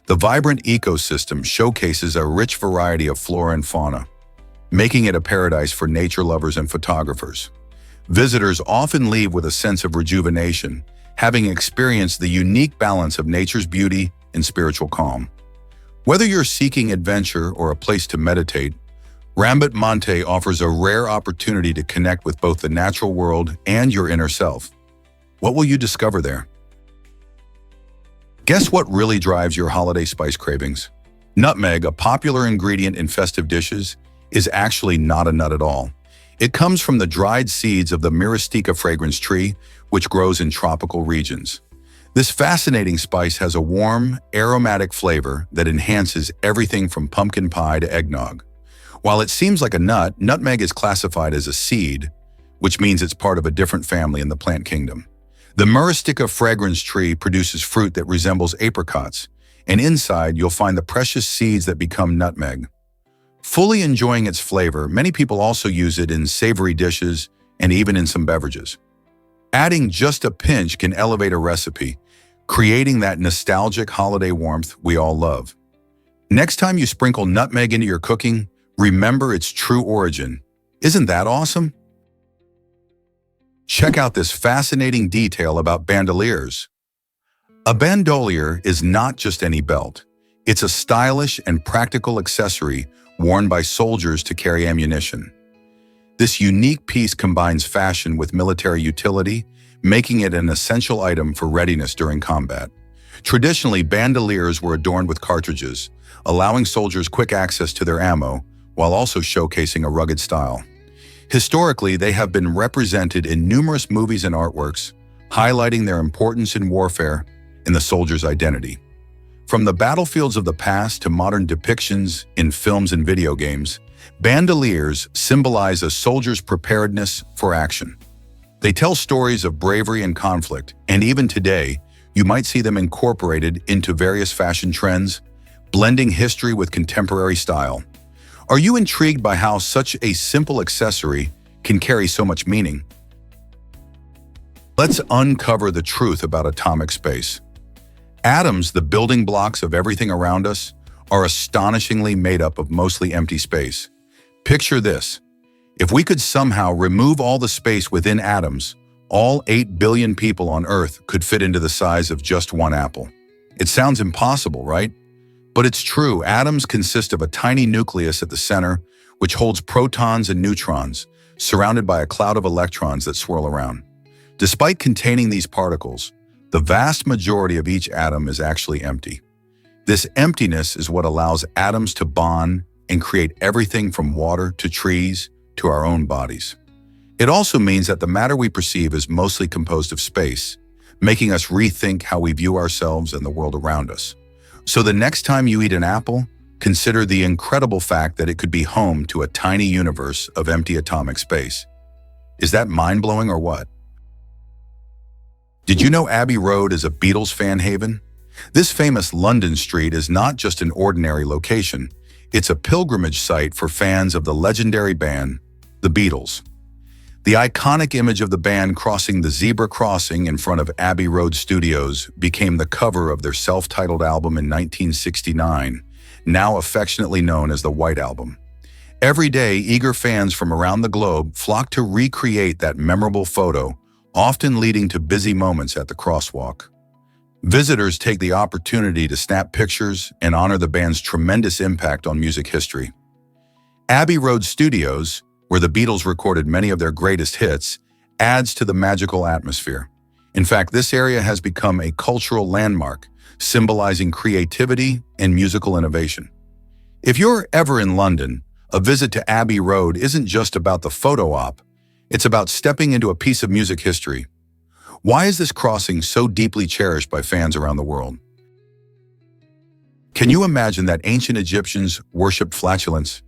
The vibrant ecosystem showcases a rich variety of flora and fauna, making it a paradise for nature lovers and photographers. Visitors often leave with a sense of rejuvenation, having experienced the unique balance of nature's beauty and spiritual calm. Whether you're seeking adventure or a place to meditate, Rambut Monte offers a rare opportunity to connect with both the natural world and your inner self. What will you discover there? Guess what really drives your holiday spice cravings? Nutmeg, a popular ingredient in festive dishes, is actually not a nut at all. It comes from the dried seeds of the Myristica fragrance tree, which grows in tropical regions. This fascinating spice has a warm, aromatic flavor that enhances everything from pumpkin pie to eggnog. While it seems like a nut, nutmeg is classified as a seed, which means it's part of a different family in the plant kingdom. The Myristica fragrance tree produces fruit that resembles apricots, and inside you'll find the precious seeds that become nutmeg. Fully enjoying its flavor, many people also use it in savory dishes and even in some beverages. Adding just a pinch can elevate a recipe, creating that nostalgic holiday warmth we all love. Next time you sprinkle nutmeg into your cooking, remember its true origin. Isn't that awesome? Check out this fascinating detail about bandoliers. A bandolier is not just any belt. It's a stylish and practical accessory worn by soldiers to carry ammunition. This unique piece combines fashion with military utility, making it an essential item for readiness during combat. Traditionally, bandoliers were adorned with cartridges, allowing soldiers quick access to their ammo, while also showcasing a rugged style. Historically, they have been represented in numerous movies and artworks, highlighting their importance in warfare and the soldier's identity. From the battlefields of the past to modern depictions in films and video games, bandoliers symbolize a soldier's preparedness for action. They tell stories of bravery and conflict, and even today, you might see them incorporated into various fashion trends, blending history with contemporary style. Are you intrigued by how such a simple accessory can carry so much meaning? Let's uncover the truth about atomic space. Atoms, the building blocks of everything around us, are astonishingly made up of mostly empty space. Picture this. If we could somehow remove all the space within atoms, all 8 billion people on Earth could fit into the size of just one apple. It sounds impossible, right? But it's true. Atoms consist of a tiny nucleus at the center, which holds protons and neutrons, surrounded by a cloud of electrons that swirl around. Despite containing these particles, the vast majority of each atom is actually empty. This emptiness is what allows atoms to bond and create everything from water to trees to our own bodies. It also means that the matter we perceive is mostly composed of space, making us rethink how we view ourselves and the world around us. So the next time you eat an apple, consider the incredible fact that it could be home to a tiny universe of empty atomic space. Is that mind-blowing or what? Did you know Abbey Road is a Beatles fan haven? This famous London street is not just an ordinary location. It's a pilgrimage site for fans of the legendary band, the Beatles. The iconic image of the band crossing the zebra crossing in front of Abbey Road Studios became the cover of their self-titled album in 1969, now affectionately known as the White Album. Every day, eager fans from around the globe flock to recreate that memorable photo, often leading to busy moments at the crosswalk. Visitors take the opportunity to snap pictures and honor the band's tremendous impact on music history. Abbey Road Studios, where the Beatles recorded many of their greatest hits, adds to the magical atmosphere. In fact, this area has become a cultural landmark, symbolizing creativity and musical innovation. If you're ever in London, a visit to Abbey Road isn't just about the photo op. It's about stepping into a piece of music history. Why is this crossing so deeply cherished by fans around the world? Can you imagine that ancient Egyptians worshipped flatulence?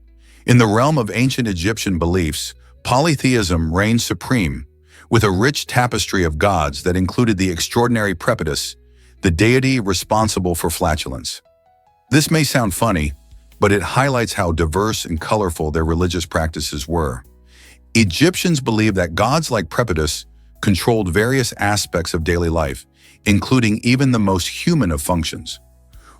In the realm of ancient Egyptian beliefs, polytheism reigned supreme, with a rich tapestry of gods that included the extraordinary Prepidus, the deity responsible for flatulence. This may sound funny, but it highlights how diverse and colorful their religious practices were. Egyptians believed that gods like Prepidus controlled various aspects of daily life, including even the most human of functions.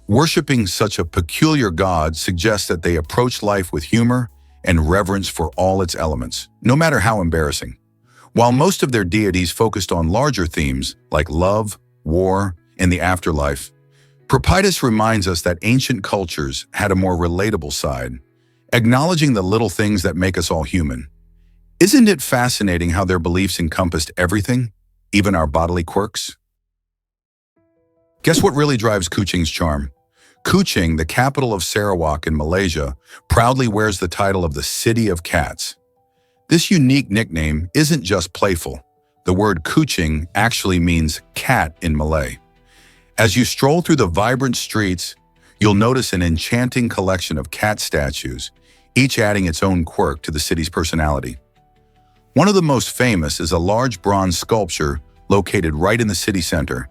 Worshipping such a peculiar god suggests that they approach life with humor and reverence for all its elements, no matter how embarrassing. While most of their deities focused on larger themes like love, war, and the afterlife, Prepidus reminds us that ancient cultures had a more relatable side, acknowledging the little things that make us all human. Isn't it fascinating how their beliefs encompassed everything, even our bodily quirks? Guess what really drives Kuching's charm? Kuching, the capital of Sarawak in Malaysia, proudly wears the title of the City of Cats. This unique nickname isn't just playful. The word Kuching actually means cat in Malay. As you stroll through the vibrant streets, you'll notice an enchanting collection of cat statues, each adding its own quirk to the city's personality. One of the most famous is a large bronze sculpture located right in the city center,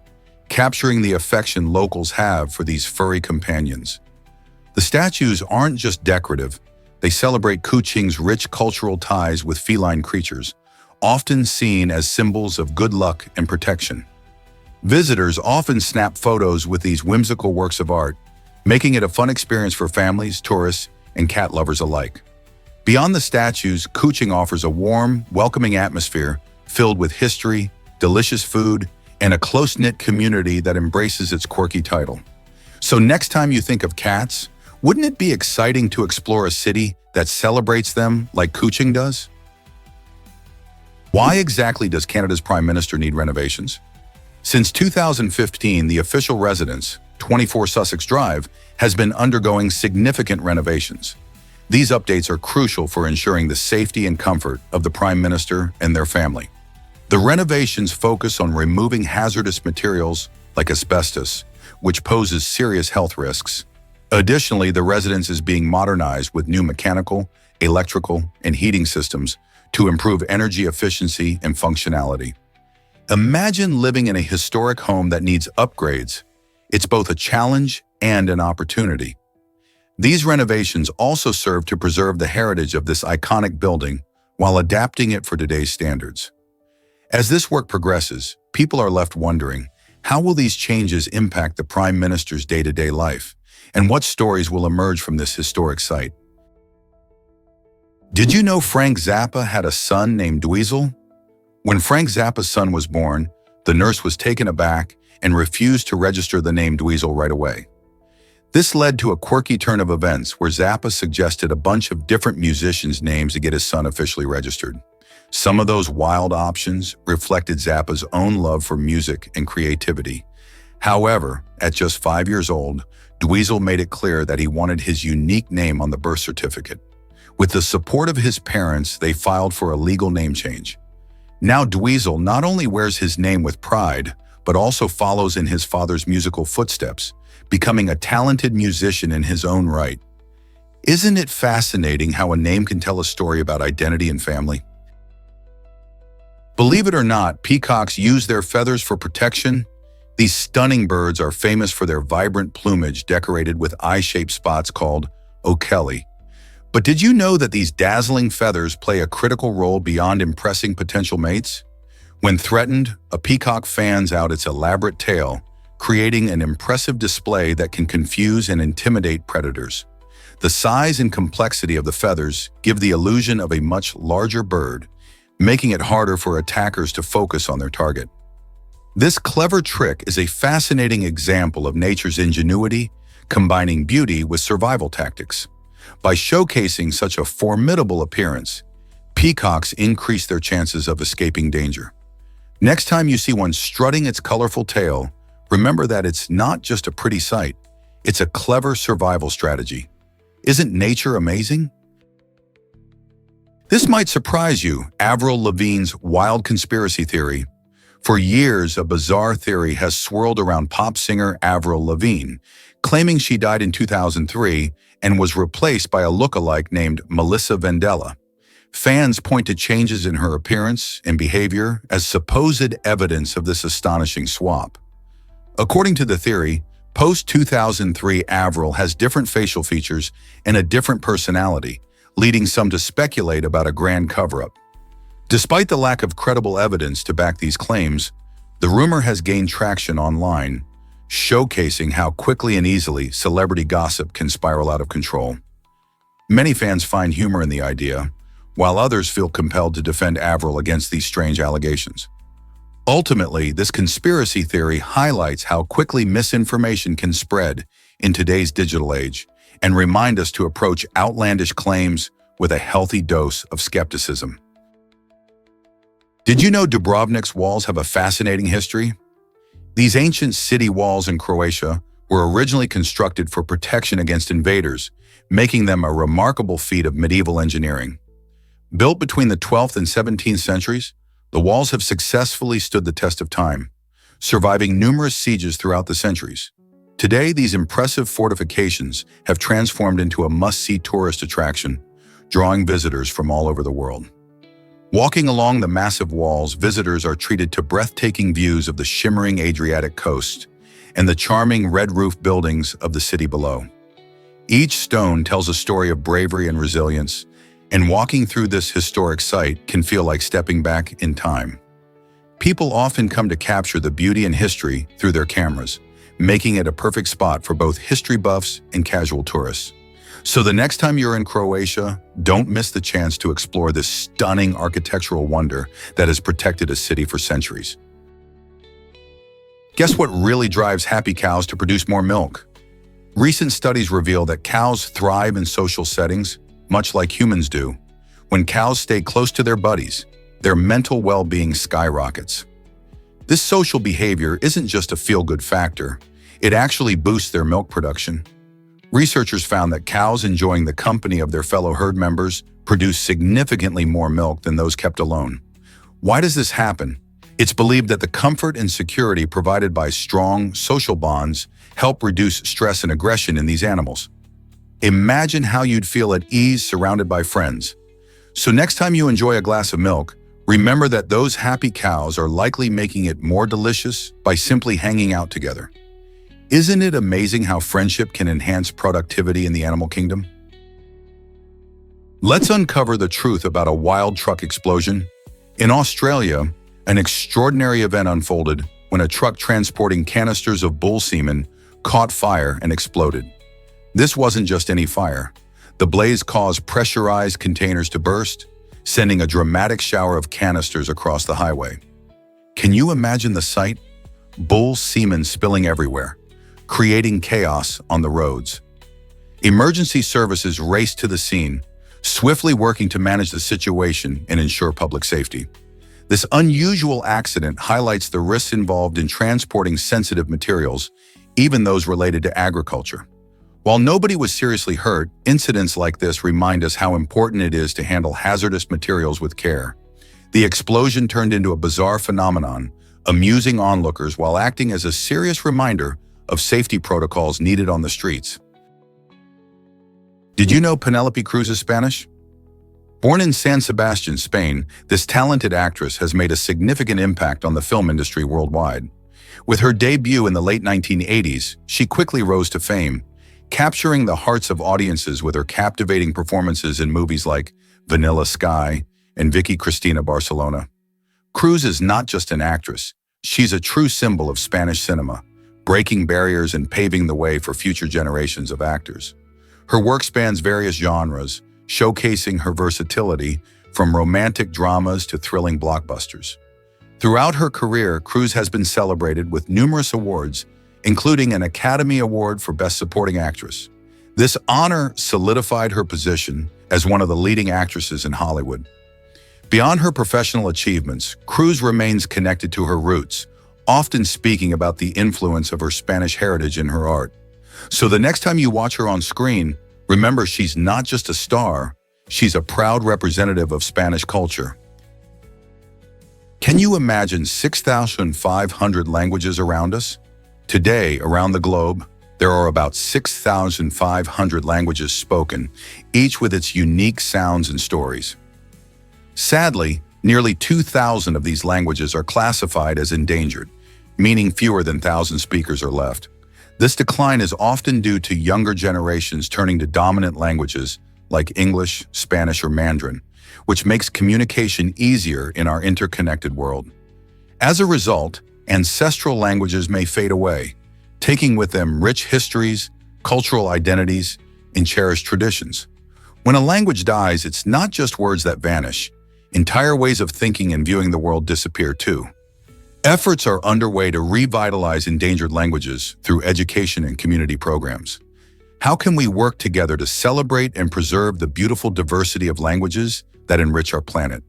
capturing the affection locals have for these furry companions. The statues aren't just decorative, they celebrate Kuching's rich cultural ties with feline creatures, often seen as symbols of good luck and protection. Visitors often snap photos with these whimsical works of art, making it a fun experience for families, tourists, and cat lovers alike. Beyond the statues, Kuching offers a warm, welcoming atmosphere filled with history, delicious food, and a close-knit community that embraces its quirky title. So next time you think of cats, wouldn't it be exciting to explore a city that celebrates them like Kuching does? Why exactly does Canada's Prime Minister need renovations? Since 2015, the official residence, 24 Sussex Drive, has been undergoing significant renovations. These updates are crucial for ensuring the safety and comfort of the Prime Minister and their family. The renovations focus on removing hazardous materials like asbestos, which poses serious health risks. Additionally, the residence is being modernized with new mechanical, electrical, and heating systems to improve energy efficiency and functionality. Imagine living in a historic home that needs upgrades. It's both a challenge and an opportunity. These renovations also serve to preserve the heritage of this iconic building while adapting it for today's standards. As this work progresses, people are left wondering, how will these changes impact the Prime Minister's day-to-day life? And what stories will emerge from this historic site? Did you know Frank Zappa had a son named Dweezil? When Frank Zappa's son was born, the nurse was taken aback and refused to register the name Dweezil right away. This led to a quirky turn of events where Zappa suggested a bunch of different musicians' names to get his son officially registered. Some of those wild options reflected Zappa's own love for music and creativity. However, at just 5 years old, Dweezil made it clear that he wanted his unique name on the birth certificate. With the support of his parents, they filed for a legal name change. Now Dweezil not only wears his name with pride, but also follows in his father's musical footsteps, becoming a talented musician in his own right. Isn't it fascinating how a name can tell a story about identity and family? Believe it or not, peacocks use their feathers for protection. These stunning birds are famous for their vibrant plumage decorated with eye-shaped spots called ocelli. But did you know that these dazzling feathers play a critical role beyond impressing potential mates? When threatened, a peacock fans out its elaborate tail, creating an impressive display that can confuse and intimidate predators. The size and complexity of the feathers give the illusion of a much larger bird, making it harder for attackers to focus on their target. This clever trick is a fascinating example of nature's ingenuity, combining beauty with survival tactics. By showcasing such a formidable appearance, peacocks increase their chances of escaping danger. Next time you see one strutting its colorful tail, remember that it's not just a pretty sight, it's a clever survival strategy. Isn't nature amazing? This might surprise you, Avril Lavigne's wild conspiracy theory. For years, a bizarre theory has swirled around pop singer Avril Lavigne, claiming she died in 2003 and was replaced by a look-alike named Melissa Vandella. Fans point to changes in her appearance and behavior as supposed evidence of this astonishing swap. According to the theory, post-2003 Avril has different facial features and a different personality, leading some to speculate about a grand cover-up. Despite the lack of credible evidence to back these claims, the rumor has gained traction online, showcasing how quickly and easily celebrity gossip can spiral out of control. Many fans find humor in the idea, while others feel compelled to defend Avril against these strange allegations. Ultimately, this conspiracy theory highlights how quickly misinformation can spread in today's digital age and remind us to approach outlandish claims with a healthy dose of skepticism. Did you know Dubrovnik's walls have a fascinating history? These ancient city walls in Croatia were originally constructed for protection against invaders, making them a remarkable feat of medieval engineering. Built between the 12th and 17th centuries, the walls have successfully stood the test of time, surviving numerous sieges throughout the centuries. Today, these impressive fortifications have transformed into a must-see tourist attraction, drawing visitors from all over the world. Walking along the massive walls, visitors are treated to breathtaking views of the shimmering Adriatic coast and the charming red-roof buildings of the city below. Each stone tells a story of bravery and resilience, and walking through this historic site can feel like stepping back in time. People often come to capture the beauty and history through their cameras, making it a perfect spot for both history buffs and casual tourists. So the next time you're in Croatia, don't miss the chance to explore this stunning architectural wonder that has protected a city for centuries. Guess what really drives happy cows to produce more milk? Recent studies reveal that cows thrive in social settings, much like humans do. When cows stay close to their buddies, their mental well-being skyrockets. This social behavior isn't just a feel-good factor, it actually boosts their milk production. Researchers found that cows enjoying the company of their fellow herd members produce significantly more milk than those kept alone. Why does this happen? It's believed that the comfort and security provided by strong social bonds help reduce stress and aggression in these animals. Imagine how you'd feel at ease surrounded by friends. So next time you enjoy a glass of milk, remember that those happy cows are likely making it more delicious by simply hanging out together. Isn't it amazing how friendship can enhance productivity in the animal kingdom? Let's uncover the truth about a wild truck explosion. In Australia, an extraordinary event unfolded when a truck transporting canisters of bull semen caught fire and exploded. This wasn't just any fire. The blaze caused pressurized containers to burst, sending a dramatic shower of canisters across the highway. Can you imagine the sight? Bull semen spilling everywhere, creating chaos on the roads. Emergency services raced to the scene, swiftly working to manage the situation and ensure public safety. This unusual accident highlights the risks involved in transporting sensitive materials, even those related to agriculture. While nobody was seriously hurt, incidents like this remind us how important it is to handle hazardous materials with care. The explosion turned into a bizarre phenomenon, amusing onlookers while acting as a serious reminder of safety protocols needed on the streets. Did you know Penelope Cruz is Spanish? Born in San Sebastian, Spain, this talented actress has made a significant impact on the film industry worldwide. With her debut in the late 1980s, she quickly rose to fame, capturing the hearts of audiences with her captivating performances in movies like Vanilla Sky and Vicky Cristina Barcelona. Cruz is not just an actress, she's a true symbol of Spanish cinema, breaking barriers and paving the way for future generations of actors. Her work spans various genres, showcasing her versatility from romantic dramas to thrilling blockbusters. Throughout her career, Cruz has been celebrated with numerous awards, including an Academy Award for Best Supporting Actress. This honor solidified her position as one of the leading actresses in Hollywood. Beyond her professional achievements, Cruz remains connected to her roots, often speaking about the influence of her Spanish heritage in her art. So the next time you watch her on screen, remember she's not just a star, She's a proud representative of Spanish culture. Can you imagine 6,500 languages around us? Today, around the globe, there are about 6,500 languages spoken, each with its unique sounds and stories. Sadly, nearly 2,000 of these languages are classified as endangered, meaning fewer than 1,000 speakers are left. This decline is often due to younger generations turning to dominant languages like English, Spanish, or Mandarin, which makes communication easier in our interconnected world. As a result, ancestral languages may fade away, taking with them rich histories, cultural identities, and cherished traditions. When a language dies, it's not just words that vanish. Entire ways of thinking and viewing the world disappear too. Efforts are underway to revitalize endangered languages through education and community programs. How can we work together to celebrate and preserve the beautiful diversity of languages that enrich our planet?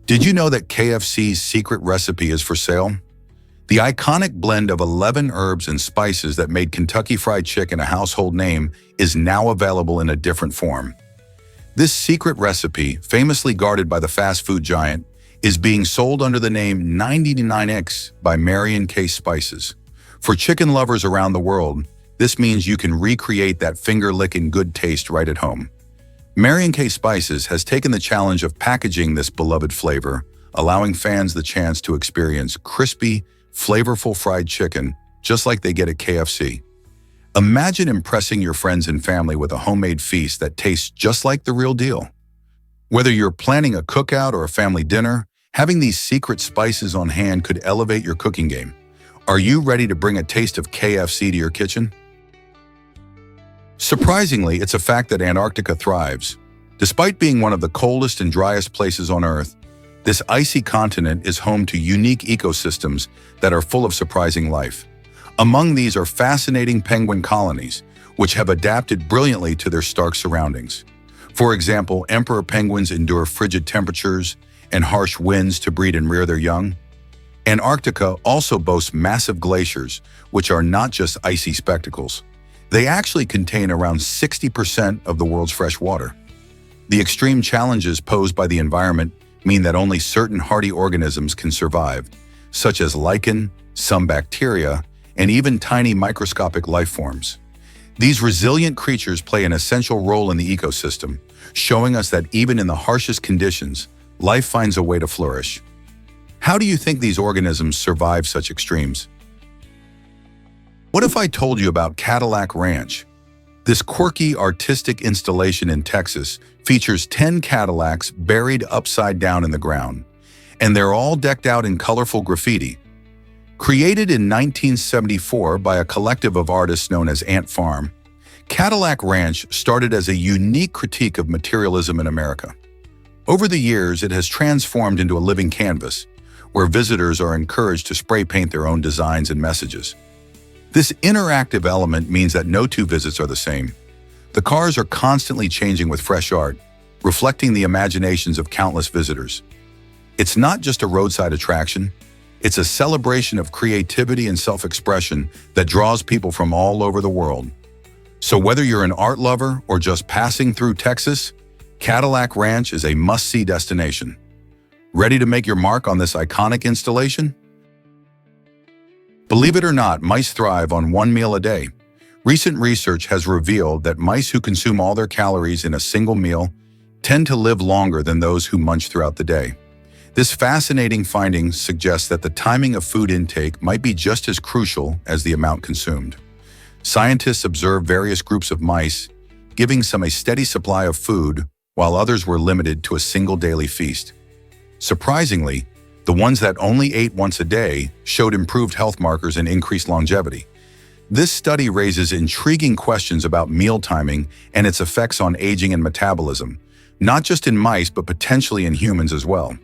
Did you know that KFC's secret recipe is for sale? The iconic blend of 11 herbs and spices that made Kentucky Fried Chicken a household name is now available in a different form. This secret recipe, famously guarded by the fast food giant, is being sold under the name 99X by Mary & K Spices. For chicken lovers around the world, this means you can recreate that finger-licking good taste right at home. Mary & K Spices has taken the challenge of packaging this beloved flavor, allowing fans the chance to experience crispy, flavorful fried chicken just like they get at KFC. Imagine impressing your friends and family with a homemade feast that tastes just like the real deal. Whether you're planning a cookout or a family dinner, having these secret spices on hand could elevate your cooking game. Are you ready to bring a taste of KFC to your kitchen? Surprisingly, it's a fact that Antarctica thrives. Despite being one of the coldest and driest places on Earth, this icy continent is home to unique ecosystems that are full of surprising life. Among these are fascinating penguin colonies, which have adapted brilliantly to their stark surroundings. For example, emperor penguins endure frigid temperatures and harsh winds to breed and rear their young. Antarctica also boasts massive glaciers, which are not just icy spectacles. They actually contain around 60% of the world's fresh water. The extreme challenges posed by the environment mean that only certain hardy organisms can survive, such as lichen, some bacteria, and even tiny microscopic life forms. These resilient creatures play an essential role in the ecosystem, showing us that even in the harshest conditions, life finds a way to flourish. How do you think these organisms survive such extremes? What if I told you about Cadillac Ranch? This quirky artistic installation in Texas features 10 Cadillacs buried upside down in the ground, and they're all decked out in colorful graffiti. Created in 1974 by a collective of artists known as Ant Farm, Cadillac Ranch started as a unique critique of materialism in America. Over the years, it has transformed into a living canvas, where visitors are encouraged to spray paint their own designs and messages. This interactive element means that no two visits are the same. The cars are constantly changing with fresh art, reflecting the imaginations of countless visitors. It's not just a roadside attraction, it's a celebration of creativity and self-expression that draws people from all over the world. So whether you're an art lover or just passing through Texas, Cadillac Ranch is a must-see destination. Ready to make your mark on this iconic installation? Believe it or not, mice thrive on one meal a day. Recent research has revealed that mice who consume all their calories in a single meal tend to live longer than those who munch throughout the day. This fascinating finding suggests that the timing of food intake might be just as crucial as the amount consumed. Scientists observed various groups of mice, giving some a steady supply of food, while others were limited to a single daily feast. Surprisingly, the ones that only ate once a day showed improved health markers and increased longevity. This study raises intriguing questions about meal timing and its effects on aging and metabolism, not just in mice but potentially in humans as well.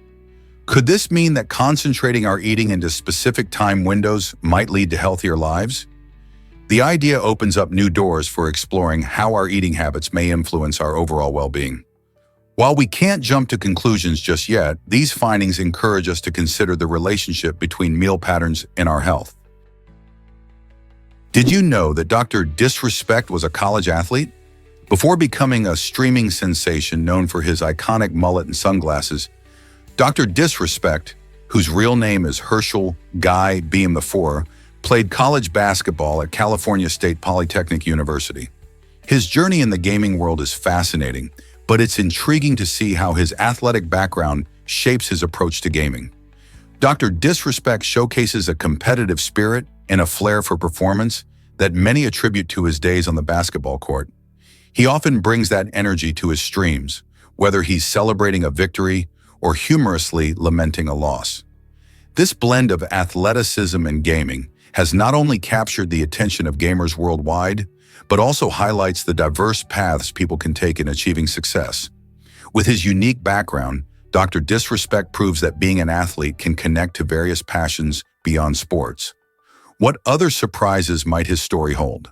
Could this mean that concentrating our eating into specific time windows might lead to healthier lives? The idea opens up new doors for exploring how our eating habits may influence our overall well-being. While we can't jump to conclusions just yet, these findings encourage us to consider the relationship between meal patterns and our health. Did you know that Dr. Disrespect was a college athlete? Before becoming a streaming sensation known for his iconic mullet and sunglasses, Dr. Disrespect, whose real name is Herschel Guy Beam IV, played college basketball at California State Polytechnic University. His journey in the gaming world is fascinating, but it's intriguing to see how his athletic background shapes his approach to gaming. Dr. Disrespect showcases a competitive spirit and a flair for performance that many attribute to his days on the basketball court. He often brings that energy to his streams, whether he's celebrating a victory or humorously lamenting a loss. This blend of athleticism and gaming has not only captured the attention of gamers worldwide, but also highlights the diverse paths people can take in achieving success. With his unique background, Dr. Disrespect proves that being an athlete can connect to various passions beyond sports. What other surprises might his story hold?